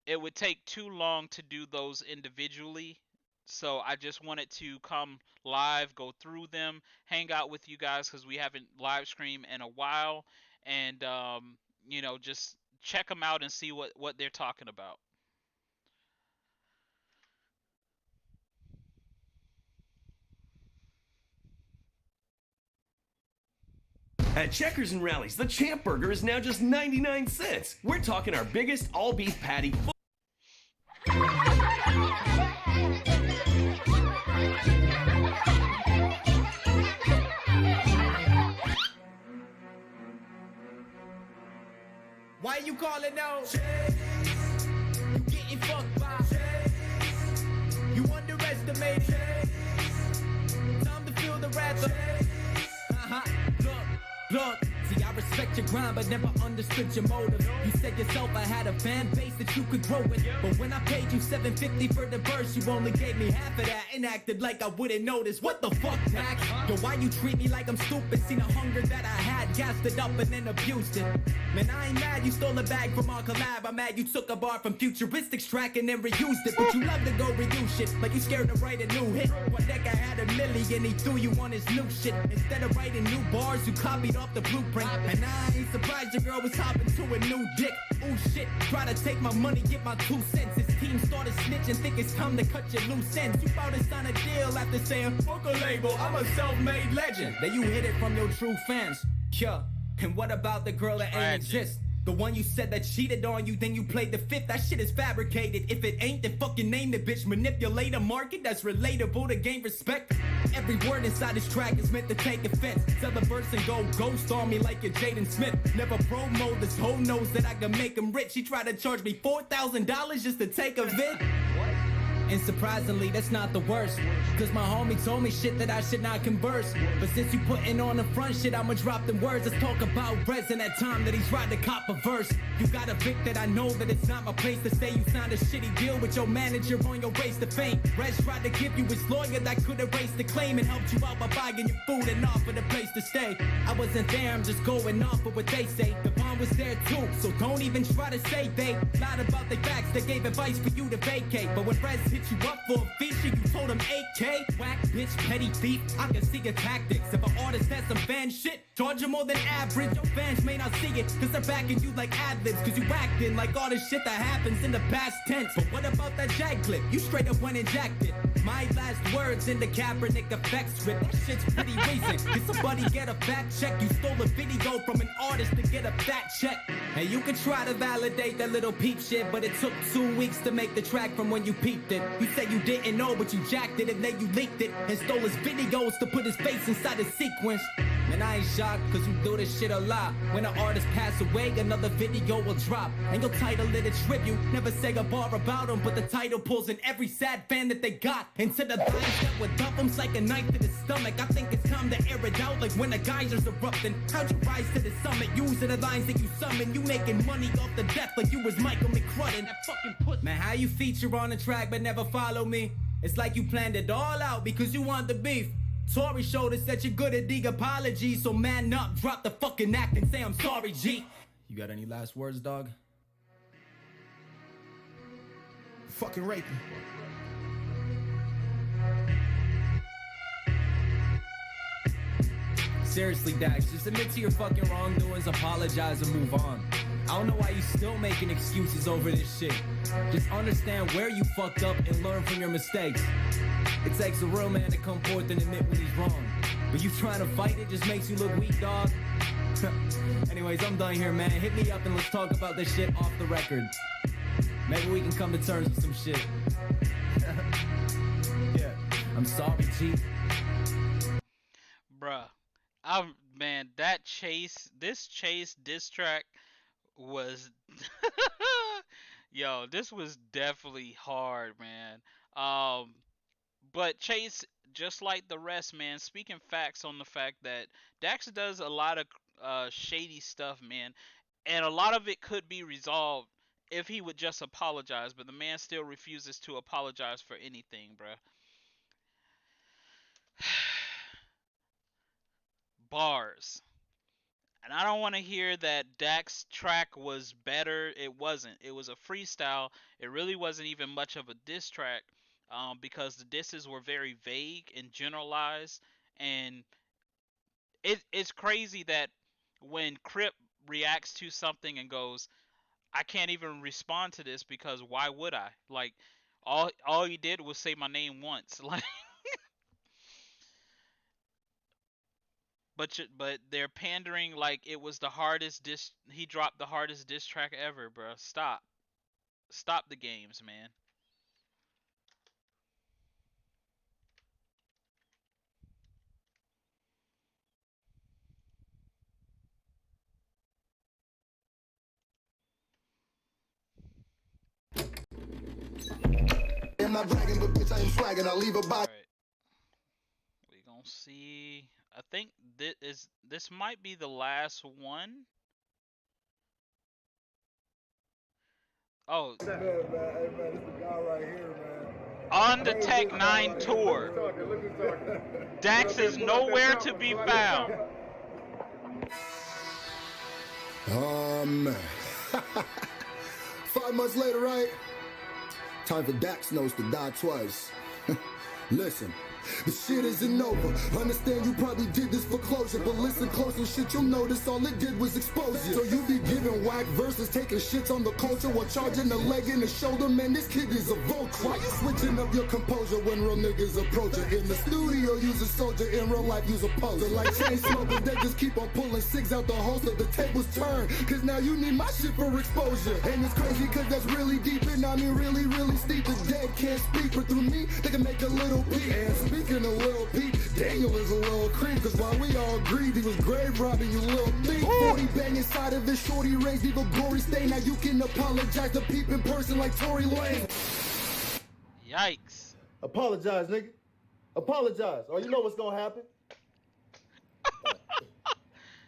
It would take too long to do those individually. So I just wanted to come live, go through them, hang out with you guys because we haven't live streamed in a while, and just check them out and see what they're talking about. At Checkers and Rallies, the Champ Burger is now just 99 cents. We're talking our biggest all-beef patty. Why you calling out? You getting fucked by? You underestimated? Time to feel the wrath of. Look, see, I respect your grind, but never understood your motive. You said yourself I had a fan base that you could grow with, but when I paid you $7.50 for the verse, you only gave me half of that and acted like I wouldn't notice. What the fuck, Max? Yo, why you treat me like I'm stupid? Seen the hunger that I had, gassed it up and then abused it. Man, I ain't mad you stole a bag from our collab. I'm mad you took a bar from Futuristics track and then reused it. But you love to go reuse shit, like you scared to write a new hit. One deck I had $1 million, he threw you on his new shit. Instead of writing new bars, you copied off the blueprint. And I ain't surprised your girl was hopping to a new dick. Ooh shit, try to take my money, get my 2 cents. His team started snitching, think it's time to cut your loose ends. You about to sign a deal after saying, fuck a label, I'm a self-made legend. Then you hid it from your true fans. Yeah, and what about the girl that ain't exist? The one you said that cheated on you, then you played the fifth. That shit is fabricated. If it ain't, then fucking name the bitch. Manipulate a market that's relatable to gain respect. Every word inside this track is meant to take offense. Sell the verse and go ghost on me like you're Jaden Smith. Never promo, this hoe knows that I can make him rich. She tried to charge me $4,000 just to take a vid. And surprisingly, that's not the worst, cause my homie told me shit that I should not converse. But since you putting on the front shit, I'ma drop them words. Let's talk about Rez and that time that he's tried to cop a verse. You got a Vic that I know that it's not my place to say. You signed a shitty deal with your manager on your race to fame. Rez tried to give you his lawyer that could erase the claim and helped you out by buying your food and offered a place to stay. I wasn't there, I'm just going off of what they say. The bond was there too, so don't even try to say they lied about the facts. They gave advice for you to vacate, but when Rez hit you up for a feature, you told him 8K. Whack, bitch, petty thief, I can see your tactics. If an artist has some fan shit, charge you more than average. Your fans may not see it, cause they're backing you like ad-libs. Cause you acting like all this shit that happens in the past tense. But what about that jag clip? You straight up went and jacked it. My last words in the Kaepernick effect script. That shit's pretty recent. Did somebody get a fact check? You stole a video from an artist to get a fat check. And you can try to validate that little peep shit, but it took 2 weeks to make the track from when you peeped it. You said you didn't know, but you jacked it, and then you leaked it and stole his videos to put his face inside the sequence. Man, I ain't shocked, cause you do this shit a lot. When an artist pass away, another video will drop, and you'll title it a tribute. Never say a bar about him, but the title pulls in every sad fan that they got into the lines that would dump him's like a knife to the stomach. I think it's time to air it out, like when the geysers erupting. How'd you rise to the summit, using the lines that you summon? You making money off the death like you was Michael McCrudden. That fucking pussy. Man, how you feature on the track but never follow me? It's like you planned it all out because you want the beef. Tory showed us that you're good at the apology, so man up, drop the fucking act and say I'm sorry, G. You got any last words, dog? Fucking rape me. Seriously, Dax, just admit to your fucking wrongdoings, apologize, and move on. I don't know why you still making excuses over this shit. Just understand where you fucked up and learn from your mistakes. It takes a real man to come forth and admit when he's wrong. But you trying to fight it just makes you look weak, dog. Anyways, I'm done here, man. Hit me up and let's talk about this shit off the record. Maybe we can come to terms with some shit. Yeah, I'm sorry, G. Bruh. Man, this Chase diss track was yo, this was definitely hard, man. But Chase, just like the rest, man, speaking facts on the fact that Dax does a lot of shady stuff, man, and a lot of it could be resolved if he would just apologize, but the man still refuses to apologize for anything, bruh. Bars. And I don't want to hear that Dak's track was better. It wasn't. It was a freestyle. It really wasn't even much of a diss track, because the disses were very vague and generalized. And it's crazy that when Crip reacts to something and goes, I can't even respond to this because why would I? Like, all he did was say my name once. Like, but they're pandering like it was the hardest diss. He dropped the hardest diss track ever, bro. Stop the games, man. I'm not bragging, but bitch, I ain't swagging. I leave a body. All right, we gonna see. I think this might be the last one. Oh, Man, hey, man, this the guy right here, man. on the Tech 9 tour, Dax is nowhere to be found. Oh, man. 5 months later, right? Time for Dax Nose to die twice. Listen. The shit isn't over. Understand you probably did this for closure, but listen close and shit, you'll notice all it did was expose you. So you be giving whack verses, taking shits on the culture while charging the leg and the shoulder. Man, this kid is a vulture. Why you switching up your composure when real niggas approach you? In the studio, use a soldier, in real life, use a poser. Like chain smokers, they just keep on pulling cigs out the holster. The tables turn, cause now you need my shit for exposure. And it's crazy cause that's really deep, and I mean really, really steep. The dead can't speak, but through me, they can make a little peep. And speaking of Lil Peep, Daniel is a little creep, cause while we all agreed he was grave robbing, you little thief. 40 bang inside of his shorty raised, leave a gory stain. Now you can apologize to Peep in person like Tory Lane. Yikes. Apologize, nigga. Apologize, or you know what's gonna happen.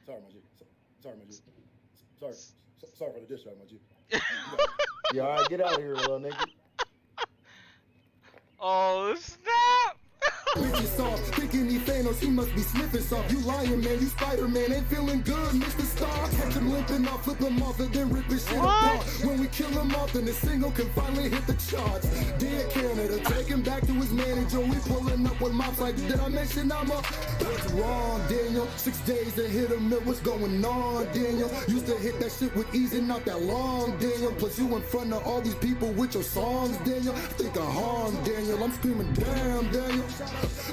Sorry, my G. Sorry, my G. Sorry for the diss track, my G. Yeah, alright, get out of here, little nigga. Oh, snap! Bitches soft, thinking he Thanos, he must be sniffing soft. You lying, man, you Spider-Man, ain't feeling good, Mr. Star. Catch him limping off, flip him off, and then rip his shit apart. When we kill him off, then the single can finally hit the charts. Dear Canada, take him back to his manager. We pulling up with mops like, did I mention I'm a... What's wrong, Daniel? 6 days to hit him, what's going on, Daniel? Used to hit that shit with ease and not that long, Daniel. Plus you in front of all these people with your songs, Daniel. Think of harm, Daniel. I'm screaming, damn, Daniel.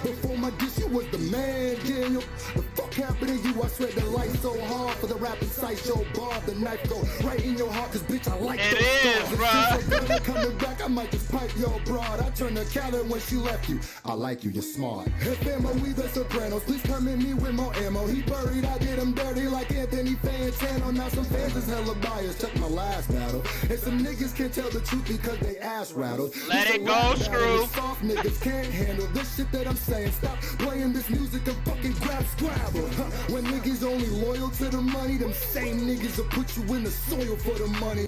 Before my diss, you was the man, Daniel. The fuck happened to you? I sweat the light so hard for the rapping sideshow bar. The knife go right in your heart, cause bitch, I like it. It is, bro. Coming back, I might just pipe your broad. I turned the counter when she left you. I like you, you're smart. Hey, famo, we the Sopranos. Please come at me with more ammo. He buried, I did him dirty like Anthony Fantano. Now some fans is hella biased. Check my last battle. And some niggas can't tell the truth because they ass rattled. Let it go, Screw. Soft niggas can't handle this shit that I'm saying. Stop playing this music and fucking grab Scrabble. When niggas only loyal to the money, them same niggas will put you in the soil for the money.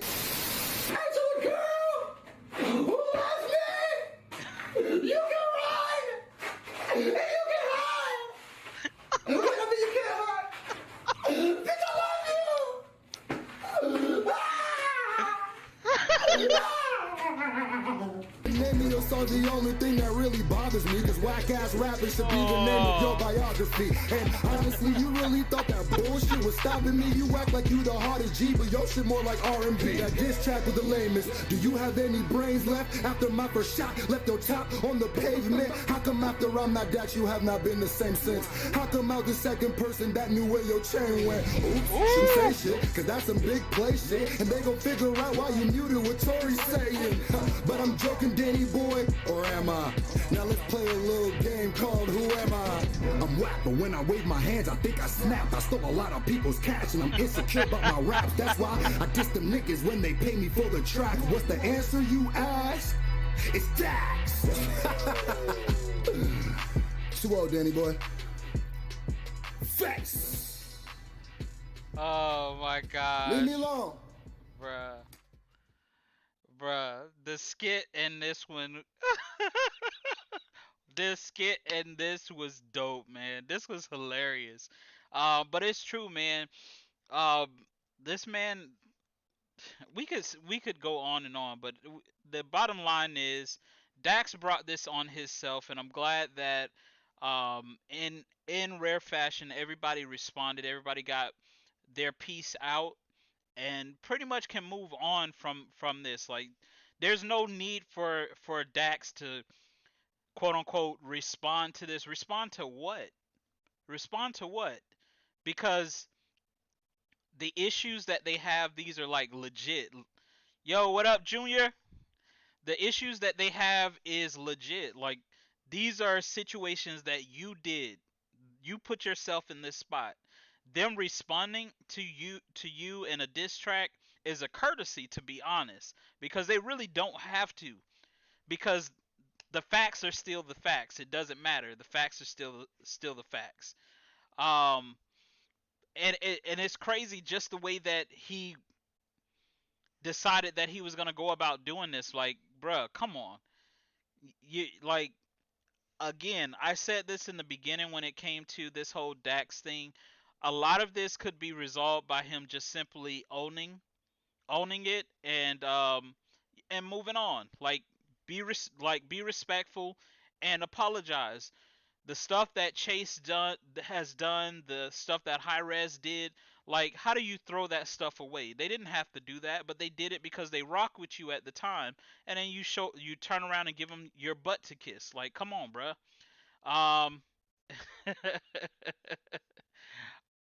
Hey, to the girl who loves me, you can run and you can hide. best rappers should be the name of your biography. And honestly, you really thought that bullshit was stopping me? You act like you the hardest G, but your shit more like R&B. That diss track with the lamest. Do you have any brains left? After my first shot, left your top on the pavement. How come after I'm not Dax, you have not been the same since? How come out the second person that knew where your chain went? Oops, shouldn't say shit, cause that's some big play shit. And they gon' figure out why you muted what Tori's saying. But I'm joking, Danny boy, or am I? Now let's play a little game called Who Am I? I'm whack, but when I wave my hands, I think I snapped. I stole a lot of people's cash, and I'm insecure about my raps. That's why I diss them niggas when they pay me for the track. What's the answer, you ask? It's Dax. Too old, Danny boy. Facts. Oh my god. Leave me alone. Bruh, the skit in this one, this skit in this was dope, man. This was hilarious. But it's true, man. This man, we could go on and on, but the bottom line is Dax brought this on himself, and I'm glad that in rare fashion everybody responded, everybody got their piece out, and pretty much can move on from this. Like, there's no need for Dax to quote unquote respond to this. Respond to what? Respond to what? Because the issues that they have, these are like legit. Yo, what up, Junior? The issues that they have is legit. Like, these are situations that you did. You put yourself in this spot. Them responding to you in a diss track is a courtesy, to be honest, because they really don't have to. Because the facts are still the facts. It doesn't matter. The facts are still the facts. Um, and it's crazy just the way that he decided that he was gonna go about doing this. Like, bruh, come on. You like, again, I said this in the beginning when it came to this whole Dax thing. A lot of this could be resolved by him just simply owning it, and moving on. Like, be respectful and apologize. The stuff that Chase has done, the stuff that High Res did, like, how do you throw that stuff away? They didn't have to do that, but they did it because they rock with you at the time, and then you turn around and give them your butt to kiss. Like, come on, bruh. Um,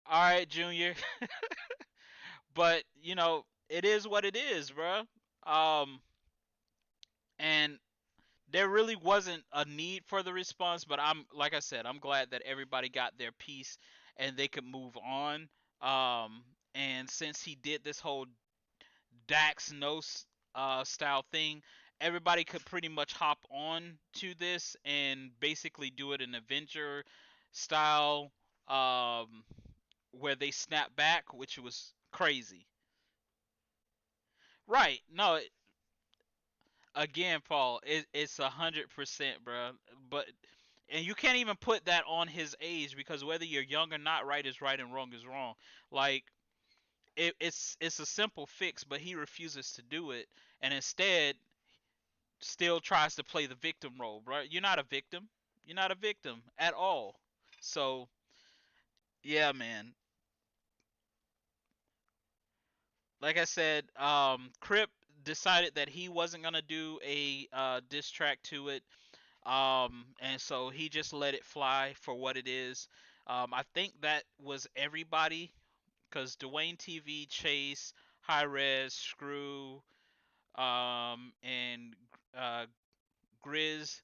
all right, Junior. But it is what it is, bruh. Um, and there really wasn't a need for the response, but like I said, I'm glad that everybody got their piece and they could move on. And since he did this whole Dax no style thing, everybody could pretty much hop on to this and basically do it in Avenger style, um, where they snap back, which was crazy. Right? No, again, Paul, it's 100%, bro. But and you can't even put that on his age, because whether you're young or not, right is right and wrong is wrong. Like, it's a simple fix, but he refuses to do it, and instead still tries to play the victim role, bro. You're not a victim. You're not a victim at all. So yeah, man. Like I said, Crip decided that he wasn't gonna do a diss track to it. And so he just let it fly for what it is. I think that was everybody, because Dwayne TV, Chase, High Res, Screw, and Grizz,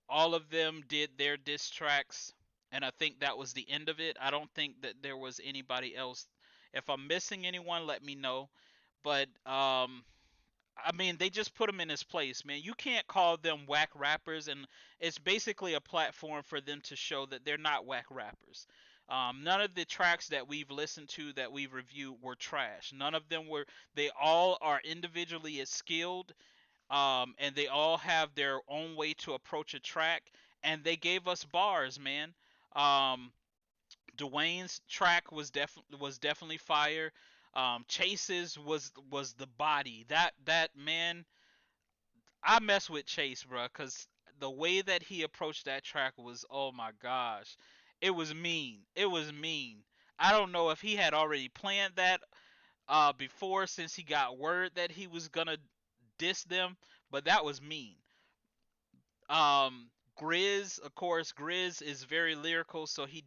all of them did their diss tracks, and I think that was the end of it. I don't think that there was anybody else. If I'm missing anyone, let me know. But I mean, they just put him in his place, man. You can't call them whack rappers, and it's basically a platform for them to show that they're not whack rappers. None of the tracks that we've listened to, that we've reviewed, were trash. None of them were. They all are individually as skilled, and they all have their own way to approach a track, and they gave us bars, man. Um, Dwayne's track was definitely fire. Chase's was the body. That man, I mess with Chase, bro, cause the way that he approached that track was, oh my gosh, it was mean. It was mean. I don't know if he had already planned that before, since he got word that he was gonna diss them, but that was mean. Grizz, of course, Grizz is very lyrical, so he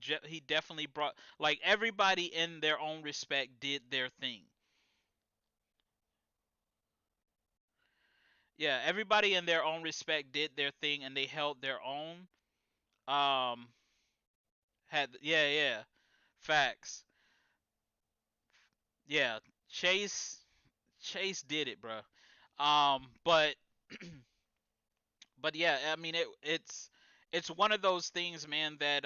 definitely brought, like, everybody in their own respect did their thing. Yeah, everybody in their own respect did their thing, and they held their own. Um, yeah, facts. Yeah, Chase did it, bro. But but yeah, I mean, it's one of those things, man, that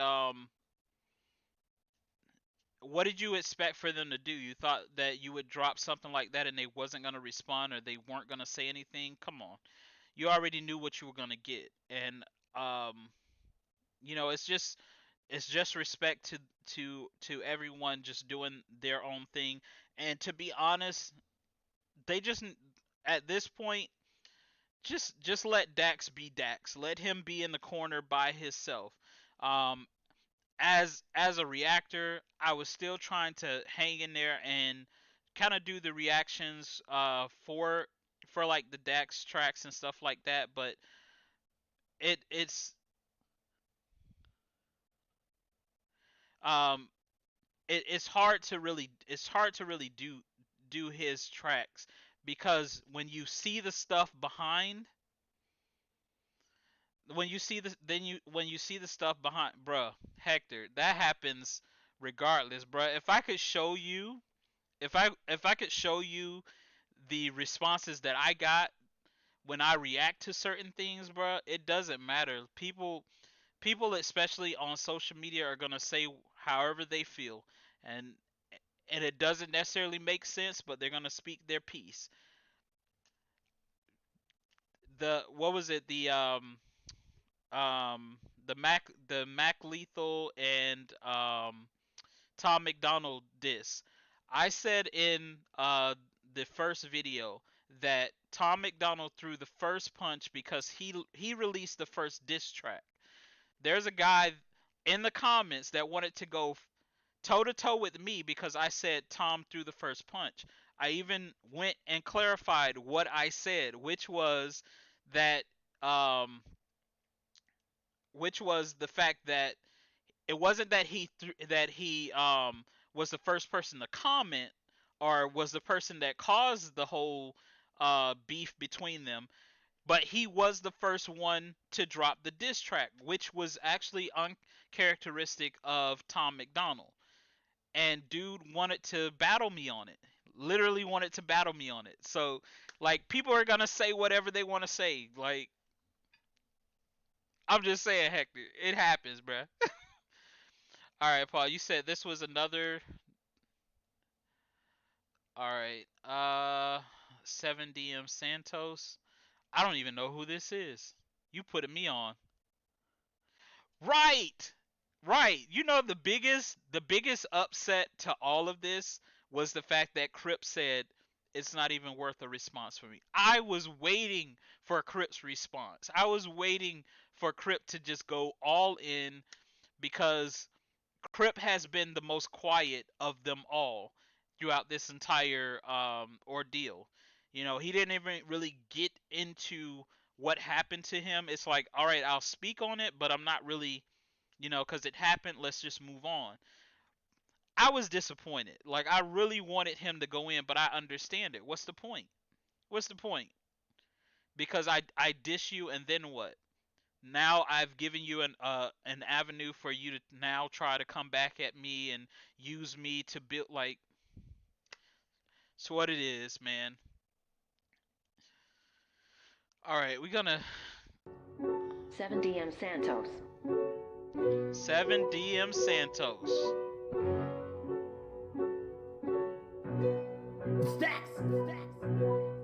what did you expect for them to do? You thought that you would drop something like that and they wasn't gonna respond, or they weren't gonna say anything? Come on, you already knew what you were gonna get, and um, it's just respect to everyone just doing their own thing. And to be honest, they just, at this point, just let Dax be Dax. Let him be in the corner by himself. Um, as a reactor, I was still trying to hang in there and kind of do the reactions for like the Dax tracks and stuff like that, but it's um it's hard to really do his tracks, because when you see the stuff behind, when you see the stuff behind, bruh, Hector, that happens regardless, bruh. If I could show you the responses that I got when I react to certain things, bruh, it doesn't matter. People, especially on social media, are gonna say however they feel, and it doesn't necessarily make sense, but they're gonna speak their piece. The what was it? The Mac Lethal and Tom McDonald diss. I said in the first video that Tom McDonald threw the first punch because he released the first diss track. There's a guy in the comments that wanted to go toe to toe with me because I said Tom threw the first punch. I even went and clarified what I said, that um which was the fact that it wasn't that he was the first person to comment, or was the person that caused the whole beef between them, but he was the first one to drop the diss track, which was actually uncharacteristic of Tom McDonald. And dude wanted to battle me on it. Literally wanted to battle me on it. So, like, people are gonna say whatever they want to say. Like, I'm just saying, Hector, it happens, bruh. All right, Paul. You said this was another. All right. 7DM Santos. I don't even know who this is. You putting me on. Right. Right. The biggest upset to all of this was the fact that Crip said it's not even worth a response for me. I was waiting for Crip's response. I was waiting for Crip to just go all in, because Crip has been the most quiet of them all throughout this entire ordeal. He didn't even really get into what happened to him. It's like, all right, I'll speak on it, but I'm not really, because it happened. Let's just move on. I was disappointed. Like, I really wanted him to go in, but I understand it. What's the point? What's the point? Because I dish you, and then what? Now I've given you an avenue for you to now try to come back at me and use me to build, like, it's what it is, man. All right, we're gonna 7DM Santos. 7DM Santos.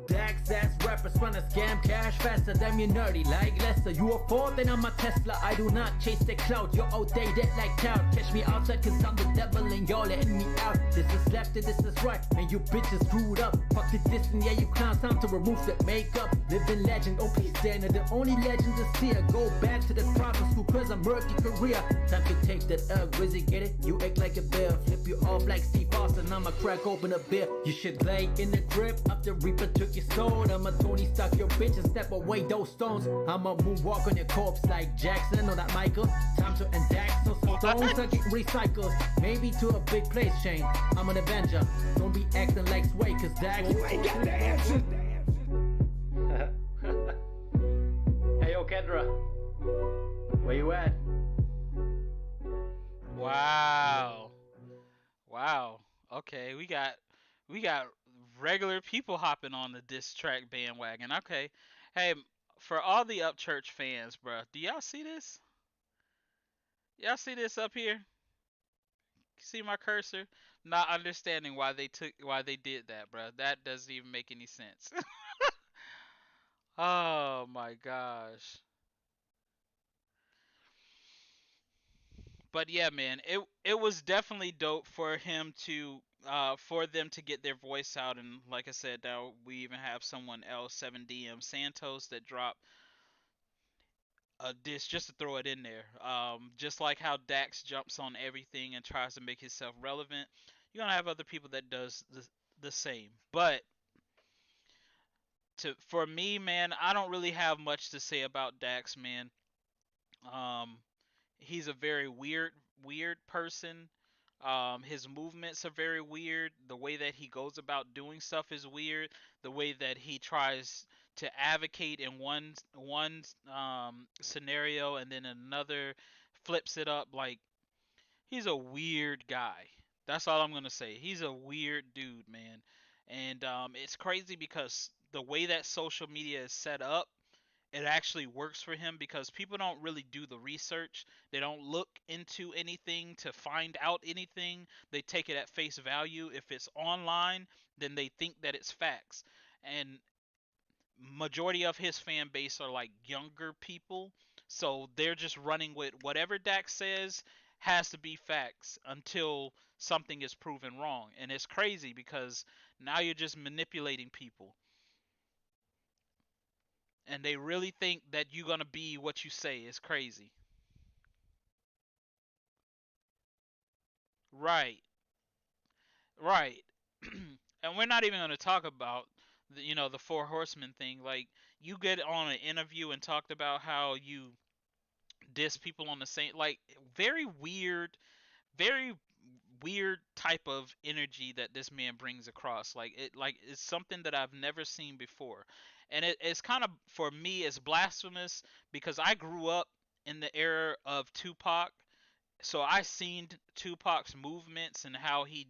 Dax ass rappers wanna scam cash faster than you nerdy like Lester. You a Ford and I'm a Tesla. I do not chase the cloud. You're outdated like cloud. Catch me outside cause I'm the devil and y'all letting me out. This is left and this is right. And you bitches screwed up. Fuck the distance, yeah you clowns. Time to remove the makeup. Living legend, oh please standard. The only legend is here. Go back to the private school cause I'm murky career. Time to take that Wizzy, get it? You act like a bear. Flip you off like Steve Austin. I'ma crack open a beer. You should lay in the drip. Up the Reaper took your soul. I'ma Tony stuck your bitch and step away those stones. I'ma moonwalk on your corpse like Jackson or that Michael. Time to index so some stones are getting recycled. Maybe to a big place, Shane. I'm an Avenger. Don't be acting like Sway, cause Dax, you ain't got the answer. Hey yo, Kendra. Where you at? Wow. Wow. Okay, we got regular people hopping on the diss track bandwagon. Okay. Hey, for all the Upchurch fans, bruh, do y'all see this? Y'all see this up here? See my cursor? Not understanding why they did that, bruh. That doesn't even make any sense. Oh my gosh. But yeah, man, it was definitely dope for him to for them to get their voice out, and like I said, now we even have someone else, 7DM Santos, that dropped a diss just to throw it in there. Just like how Dax jumps on everything and tries to make himself relevant, you're gonna have other people that does the same. But for me, man, I don't really have much to say about Dax, man. Um, he's a very weird person. His movements are very weird. The way that he goes about doing stuff is weird. The way that he tries to advocate in one scenario and then another flips it up. Like, he's a weird guy. That's all I'm gonna say. He's a weird dude, man. And it's crazy because the way that social media is set up, it actually works for him because people don't really do the research. They don't look into anything to find out anything. They take it at face value. If it's online, then they think that it's facts. And majority of his fan base are like younger people, so they're just running with whatever Dax says has to be facts until something is proven wrong. And it's crazy because now you're just manipulating people and they really think that you're gonna be what you say. Is crazy. Right, right. And we're not even gonna talk about the four horsemen thing. Like, you get on an interview and talked about how you diss people on the same, like, very weird type of energy that this man brings across. Like it's something that I've never seen before. And it's kind of, for me, it's blasphemous because I grew up in the era of Tupac, so I seen Tupac's movements and how he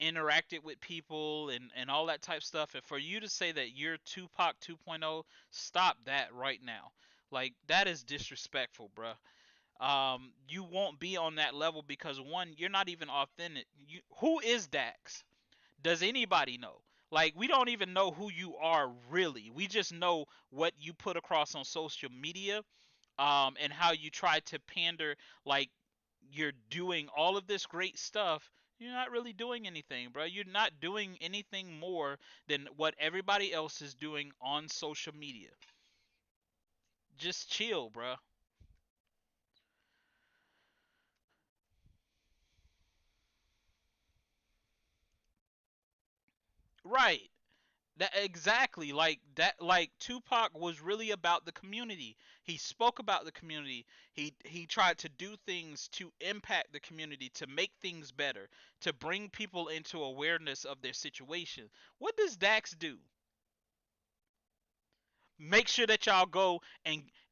interacted with people and all that type stuff. And for you to say that you're Tupac 2.0, stop that right now. Like, that is disrespectful, bruh. You won't be on that level because, one, you're not even authentic. Who is Dax? Does anybody know? Like, we don't even know who you are really. We just know what you put across on social media, and how you try to pander like you're doing all of this great stuff. You're not really doing anything, bro. You're not doing anything more than what everybody else is doing on social media. Just chill, bro. Right. That exactly, like that, like Tupac was really about the community. He spoke about the community. He tried to do things to impact the community, to make things better, to bring people into awareness of their situation. What does Dax do? Make sure that y'all go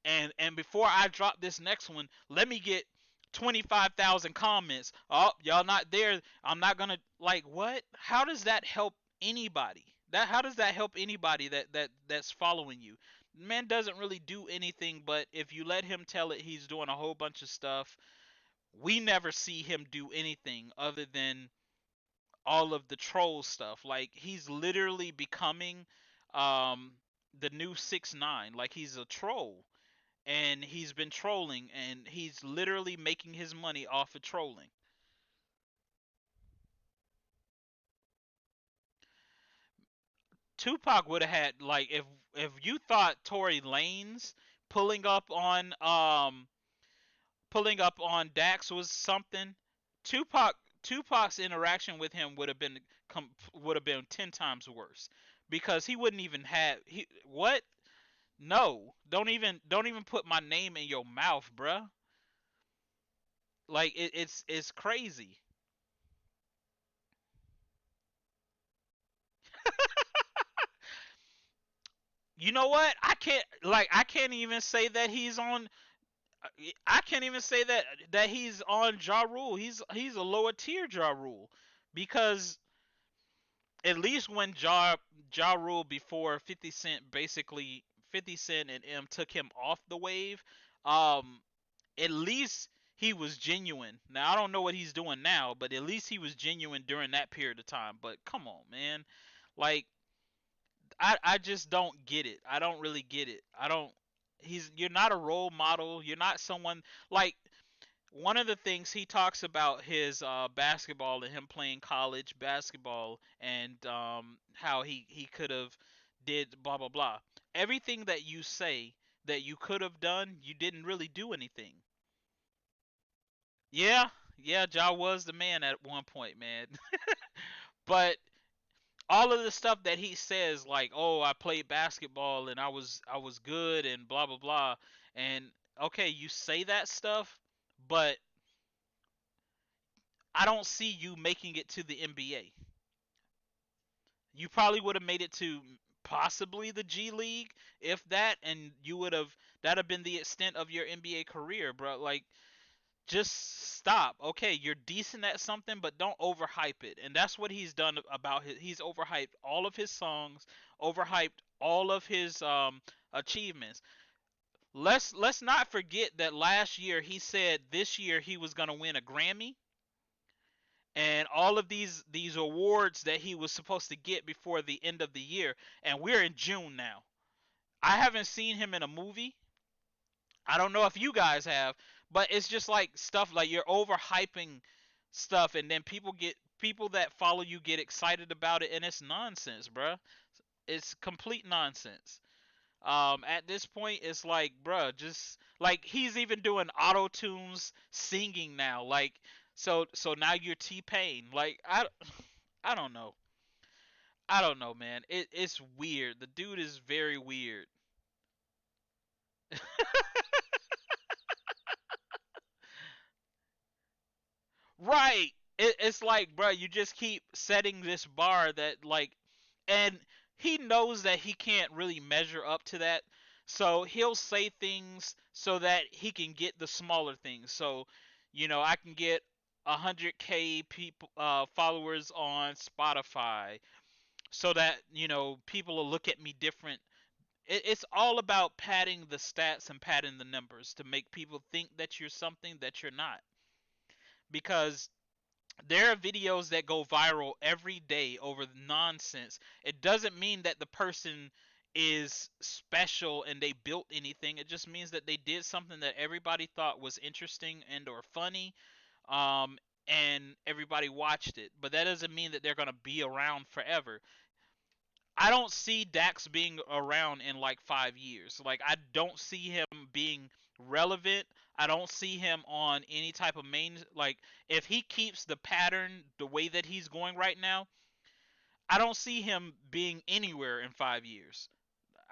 and before I drop this next one, let me get 25,000 comments. Oh, y'all not there. I'm not gonna, like, what? How does that help anybody? How does that help anybody that's following you? Man doesn't really do anything, but if you let him tell it, he's doing a whole bunch of stuff. We never see him do anything other than all of the troll stuff. Like, he's literally becoming um the new 6ix9ine, like he's a troll, and he's been trolling, and he's literally making his money off of trolling. Tupac would have had, like, if you thought Tory Lanez pulling up on Dax was something, Tupac's interaction with him would have been 10 times worse, because he wouldn't even have he what no, don't even put my name in your mouth, bruh. Like, it's crazy. You know what? I can't even say that he's on. I can't even say that he's on Ja Rule. He's a lower tier Ja Rule, because at least when Ja Rule, before 50 Cent, basically 50 Cent and M took him off the wave, um, at least he was genuine. Now I don't know what he's doing now, but at least he was genuine during that period of time. But come on, man, like, I just don't get it. I don't really get it. I don't. You're not a role model. You're not someone like. One of the things he talks about his basketball and him playing college basketball, and how he could have did blah blah blah. Everything that you say that you could have done, you didn't really do anything. Yeah, yeah, Ja was the man at one point, man. But all of the stuff that he says, like, oh, I played basketball and I was good and blah blah blah, and okay, you say that stuff, but I don't see you making it to the NBA. You probably would have made it to possibly the G League, if that, and you would have that'd have been the extent of your NBA career, bro. Like, just stop. Okay, you're decent at something, but don't overhype it. And that's what he's done about he's overhyped all of his songs, overhyped all of his achievements. Let's not forget that last year he said this year he was going to win a Grammy, and all of these awards that he was supposed to get before the end of the year, and we're in June now. I haven't seen him in a movie. I don't know if you guys have, but it's just like stuff like you're overhyping stuff, and then people that follow you get excited about it, and it's nonsense, bruh. It's complete nonsense. At this point, it's like, bruh, just like he's even doing auto tunes singing now, like, so now you're T-Pain. Like, I don't know. I don't know, man. It's weird. The dude is very weird. Right. It's like, bro, you just keep setting this bar that, like, and he knows that he can't really measure up to that. So he'll say things so that he can get the smaller things. So, I can get 100K people followers on Spotify, so that, people will look at me different. It's all about padding the stats and padding the numbers to make people think that you're something that you're not. Because there are videos that go viral every day over nonsense. It doesn't mean that the person is special and they built anything. It just means that they did something that everybody thought was interesting and or funny, um, and everybody watched it. But that doesn't mean that they're gonna be around forever. I don't see Dax being around in like 5 years. Like, I don't see him being relevant. I don't see him on any type of main. Like, if he keeps the pattern the way that he's going right now, I don't see him being anywhere in 5 years.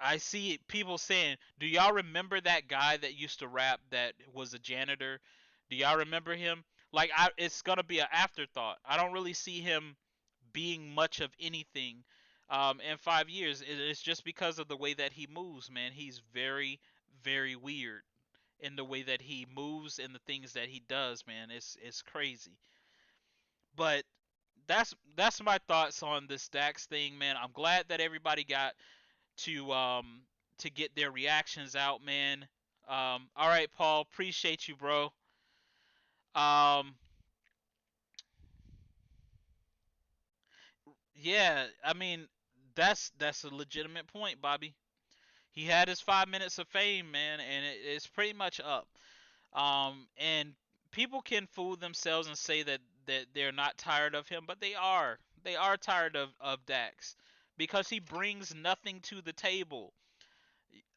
I see people saying, "Do y'all remember that guy that used to rap that was a janitor? Do y'all remember him?" Like, it's gonna be an afterthought. I don't really see him being much of anything in 5 years. It's just because of the way that he moves, man. He's very, very weird in the way that he moves and the things that he does, man. It's crazy. But that's my thoughts on this Dax thing, man. I'm glad that everybody got to get their reactions out, man. All right, Paul, appreciate you, bro. Um, yeah, I mean, that's a legitimate point, Bobby. He had his 5 minutes of fame, man, and it's pretty much up. And people can fool themselves and say that they're not tired of him, but they are. They are tired of Dax because he brings nothing to the table.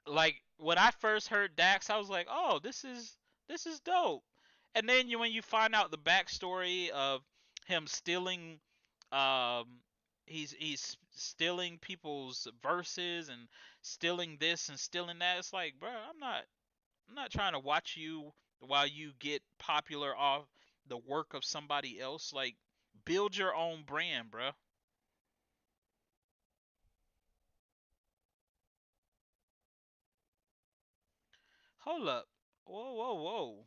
Like when I first heard Dax, I was like, "Oh, this is dope." And then when you find out the backstory of him stealing, um, he's stealing people's verses and stealing this and stealing that. It's like, bro, I'm not trying to watch you while you get popular off the work of somebody else. Like, build your own brand, bro. Hold up. Whoa, whoa, whoa.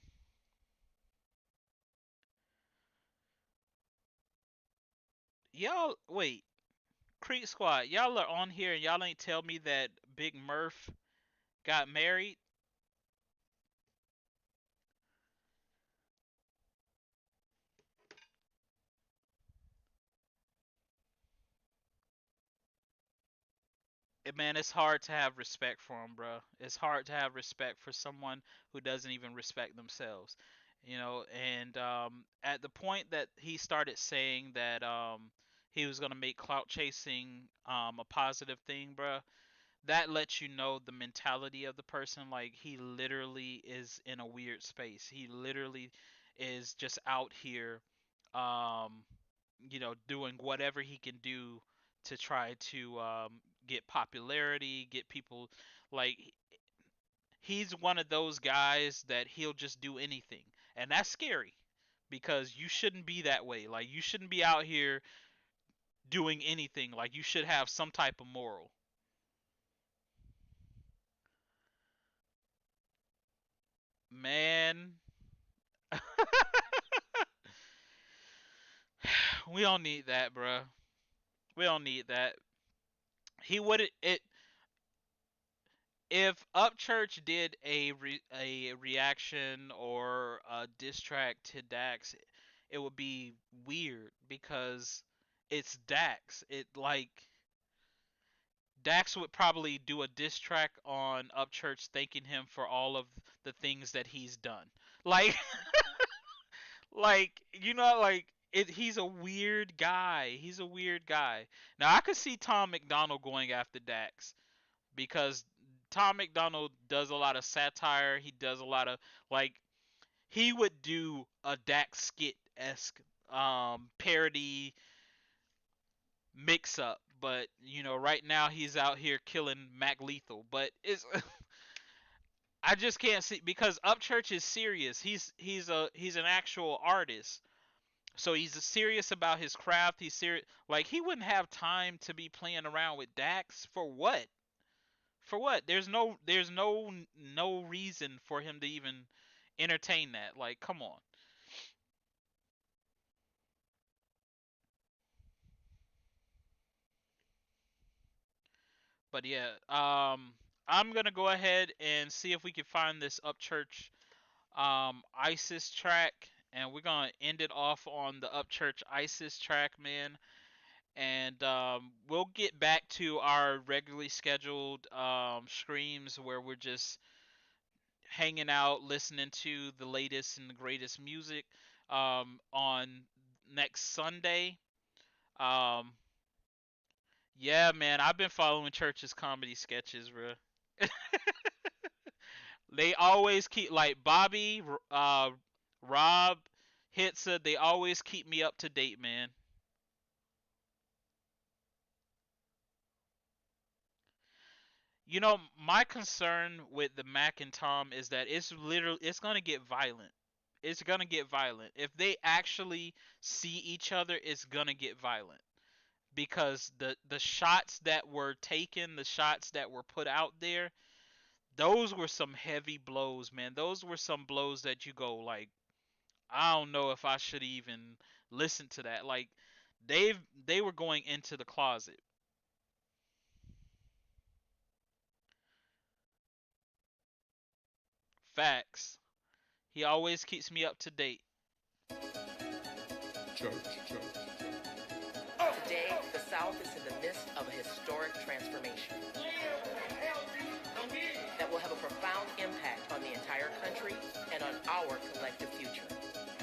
Y'all, wait. Creek Squad, y'all are on here and y'all ain't tell me that Big Murph got married. Man, it's hard to have respect for him, bro. It's hard to have respect for someone who doesn't even respect themselves. And at the point that he started saying that he was gonna make clout chasing a positive thing, bro, that lets you know the mentality of the person. Like, he literally is in a weird space. He literally is just out here, um, doing whatever he can do to try to get popularity, get people. Like, he's one of those guys that he'll just do anything, and that's scary because you shouldn't be that way. Like, you shouldn't be out here doing anything. Like, you should have some type of moral. Man, we don't need that, bro. We don't need that. He would it if Upchurch did a reaction or a diss track to Dax, it would be weird because it's Dax. It like Dax would probably do a diss track on Upchurch thanking him for all of the things that he's done. Like he's a weird guy. He's a weird guy. Now I could see Tom McDonald going after Dax because Tom McDonald does a lot of satire. He does a lot of like he would do a Dax skit esque parody mix up. But right now he's out here killing Mac Lethal. But it's I just can't see because Upchurch is serious. He's an actual artist. So he's serious about his craft. He's serious. Like, he wouldn't have time to be playing around with Dax for what? For what? There's no reason for him to even entertain that. Like, come on. But yeah, I'm gonna go ahead and see if we can find this Upchurch ISIS track, and we're gonna end it off on the Upchurch ISIS track, man. And we'll get back to our regularly scheduled streams where we're just hanging out, listening to the latest and the greatest music on next Sunday. Um, yeah, man, I've been following Church's comedy sketches, bro. They always keep like Bobby, Rob, Hitsa. They always keep me up to date, man. My concern with the Mac and Tom is that it's gonna get violent. It's gonna get violent. If they actually see each other, it's gonna get violent. Because the shots that were taken, the shots that were put out there, those were some heavy blows, man. Those were some blows that you go like, I don't know if I should even listen to that. Like, they were going into the closet. Facts. He always keeps me up to date. Today, the South is in the midst of a historic transformation. that will have a profound impact on the entire country and on our collective future.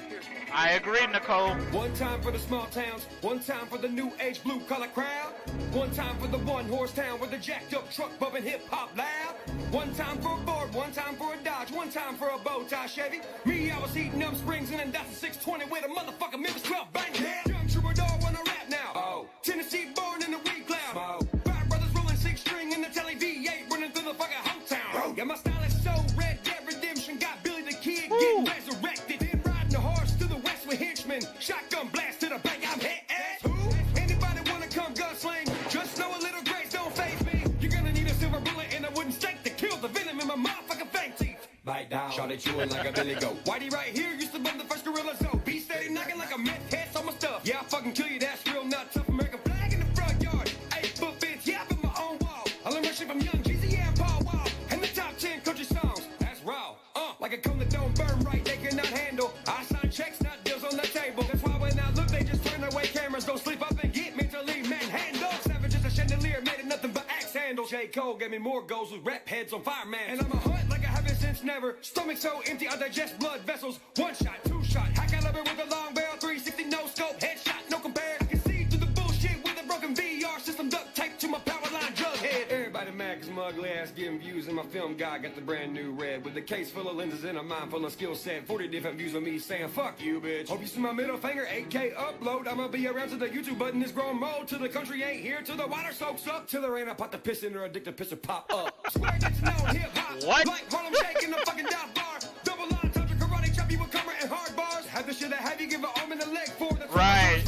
Here's one. I agree, Nicole. One time for the small towns, one time for the new age blue collar crowd, one time for the one horse town with the jacked up truck bumping hip hop loud. One time for a Ford, one time for a Dodge, one time for a bow tie Chevy. Me, I was eating up springs and then that's a 620 with a motherfucking Memphis 12 banging. Yeah. Young troubadour wanna rap now. Oh. Tennessee born in the weed cloud. Smoke. Five brothers rolling 6-string in the Telly V8 running through the fucking hometown. Bro. Yeah, my style is so Red Dead Redemption got Billy the Kid getting resurrected. Then riding the horse to the west with henchmen. Shotgun blast to the bank, I'm hit. Who? Anybody wanna come gunsling? Just know a little grace don't faze me. You're gonna need a silver bullet and a wooden stake to kill the venom in my motherfucking fang teeth. Bite down, shot at chewing like a billy goat. Whitey right here used to bump the first gorilla zone. Be steady knocking like a meth head on my stuff. Yeah, I fucking kill you, that's real not tough. American flag in the front yard. 8-foot fence, yeah, I built my own wall. I learned my shit from Young Jeezy and Paul Wall. And the top 10 country songs, that's raw. Like a cone that don't burn right, they cannot handle. I sign checks, not deals on the table. That's why when I look, they just turn away cameras. Don't sleep up and get mentally manhandled. Savage as a chandelier, made it nothing but axe handles. J. Cole gave me more goals with rap heads on fireman. And I'm a hunt like I haven't since never. Stomach so empty, I digest blood vessels. 1 shot, 2 shot, high caliber with a long barrel, 360 no scope, headshot, no compare. I can see through the bullshit with a broken VR system duct taped to my power line jug head. Everybody mad cause my ugly ass getting views, and my film guy got the brand new red with a case full of lenses and a mind full of skill set. 40 different views of me saying fuck you, bitch. Hope you see my middle finger, 8K upload. I'ma be around till the YouTube button is grown mode, till the country ain't here, till the water soaks up, till there ain't a pot to piss in or a dick to piss or pop up. Swear that you know hip hop. What? Like Harlem Shake in the fucking dive bar. Double line, touch karate, chop you with camera and hard bars. Have the shit that have you give an arm and a leg for. That's right.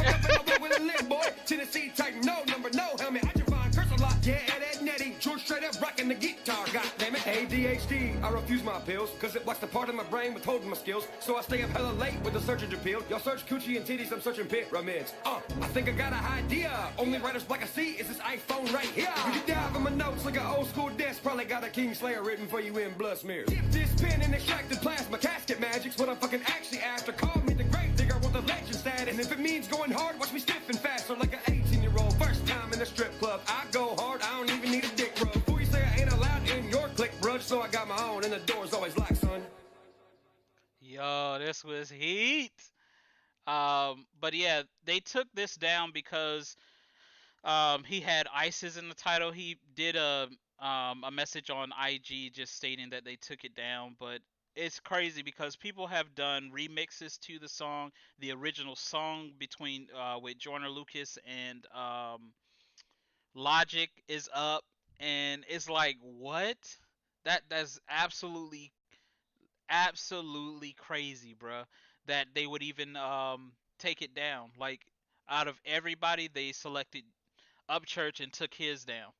With a limb, boy. Tennessee Titan, no number, no helmet. I Javon, curse a lot. Yeah, that netty. George straight up rocking the guitar. God damn it. ADHD. I refuse my pills, cause it blocks the part of my brain withholding my skills. So I stay up hella late with the searching appeal. Y'all search coochie and titties, I'm searching pyramids. I think I got an idea. Only writers black I see is this iPhone right here. You can dive in my notes like an old school desk. Probably got a Kingslayer written for you in blood smears. Dip this pen in extracted plasma. Casket magic's what I'm fucking actually after. Call me the grave digger with the legend status. And if it means going hard, watch me stiff and faster like an 18-year-old. First time in a strip club, I go hard, I don't even need a dick rub. Before you say I ain't allowed in your clique, brunch, so I got my own, and the door's always locked, son. Yo, this was heat. But yeah, they took this down because he had ISIS in the title. He did a message on IG just stating that they took it down, but it's crazy because people have done remixes to the song. The original song between with Joyner Lucas and Logic is up, and it's like, what? That's absolutely crazy, bruh. That they would even take it down. Like, out of everybody, they selected Upchurch and took his down.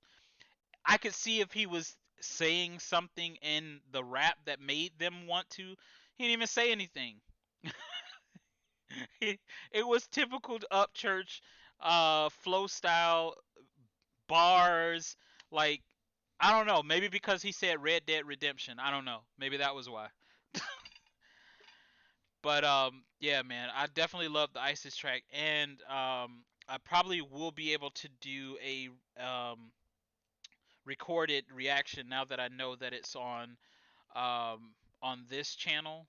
I could see if he was saying something in the rap that made them want to. He didn't even say anything. It was typical Upchurch flow style, bars. Like, I don't know. Maybe because he said Red Dead Redemption. I don't know. Maybe that was why. But yeah, man, I definitely love the ISIS track, and I probably will be able to do a recorded reaction now that I know that it's on this channel,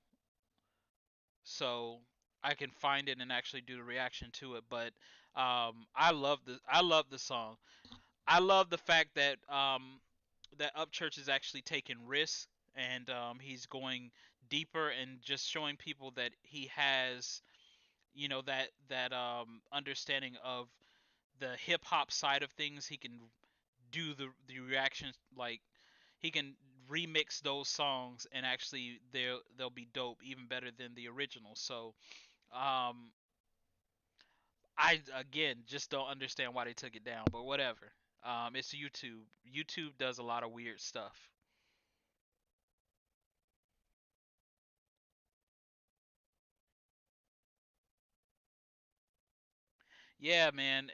so I can find it and actually do the reaction to it. But I love the song. I love the fact that that Upchurch is actually taking risks, and he's going deeper and just showing people that he has, you know, that understanding of the hip hop side of things. He can do the reactions, like he can remix those songs and actually they'll be dope, even better than the original. So um I again just don't understand why they took it down, but whatever. It's YouTube. YouTube does a lot of weird stuff. Yeah, man.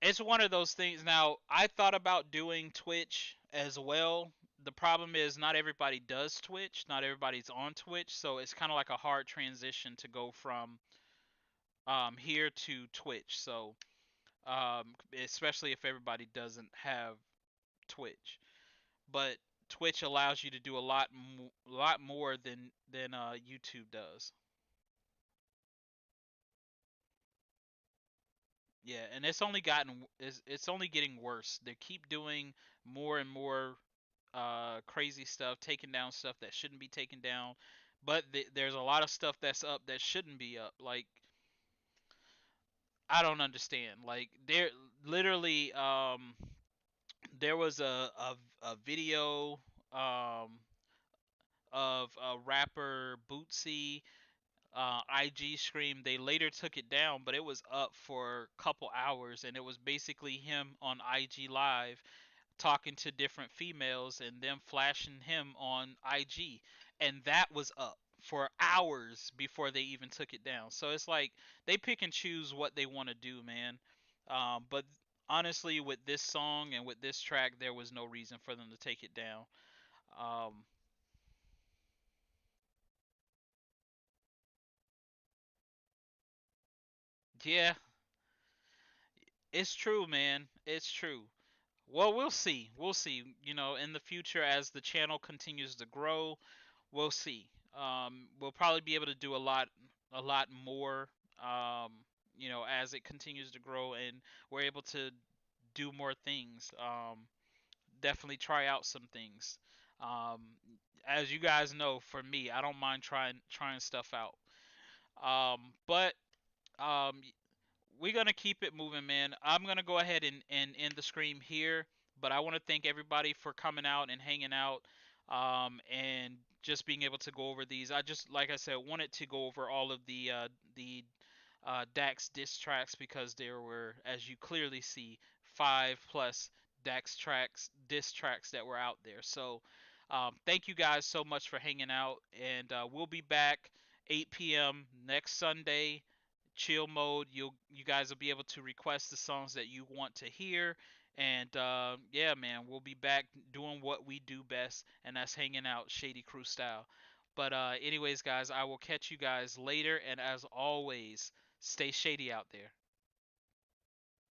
It's one of those things. Now, I thought about doing Twitch as well. The problem is not everybody does Twitch. Not everybody's on Twitch, so it's kind of like a hard transition to go from here to Twitch. So, especially if everybody doesn't have Twitch. but Twitch allows you to do a lot more than YouTube does. Yeah, and it's only getting worse. They keep doing more and more crazy stuff, taking down stuff that shouldn't be taken down. But there's a lot of stuff that's up that shouldn't be up. Like, I don't understand. Like, there literally there was a video um of a rapper Bootsy IG Scream. They later took it down, but it was up for a couple hours, and it was basically him on IG Live talking to different females and them flashing him on IG, and that was up for hours before they even took it down. So it's like they pick and choose what they want to do, man. But honestly, with this song and with this track, there was no reason for them to take it down. Um, yeah, it's true, man. It's true. Well, we'll see. We'll see. In the future as the channel continues to grow, we'll see. We'll probably be able to do a lot more. As it continues to grow and we're able to do more things. Definitely try out some things. Um, as you guys know, for me, I don't mind trying stuff out. But um, we're gonna keep it moving, man. I'm gonna go ahead and end the stream here, but I want to thank everybody for coming out and hanging out, and just being able to go over these. I just, like I said, wanted to go over all of the Dax diss tracks because there were, as you clearly see, 5+ Dax tracks, diss tracks that were out there. So, thank you guys so much for hanging out, and we'll be back 8 p.m. next Sunday. Chill mode. You guys will be able to request the songs that you want to hear, and yeah, man, we'll be back doing what we do best, and that's hanging out Shady Crew style. But anyways, guys, I will catch you guys later, and as always, stay shady out there.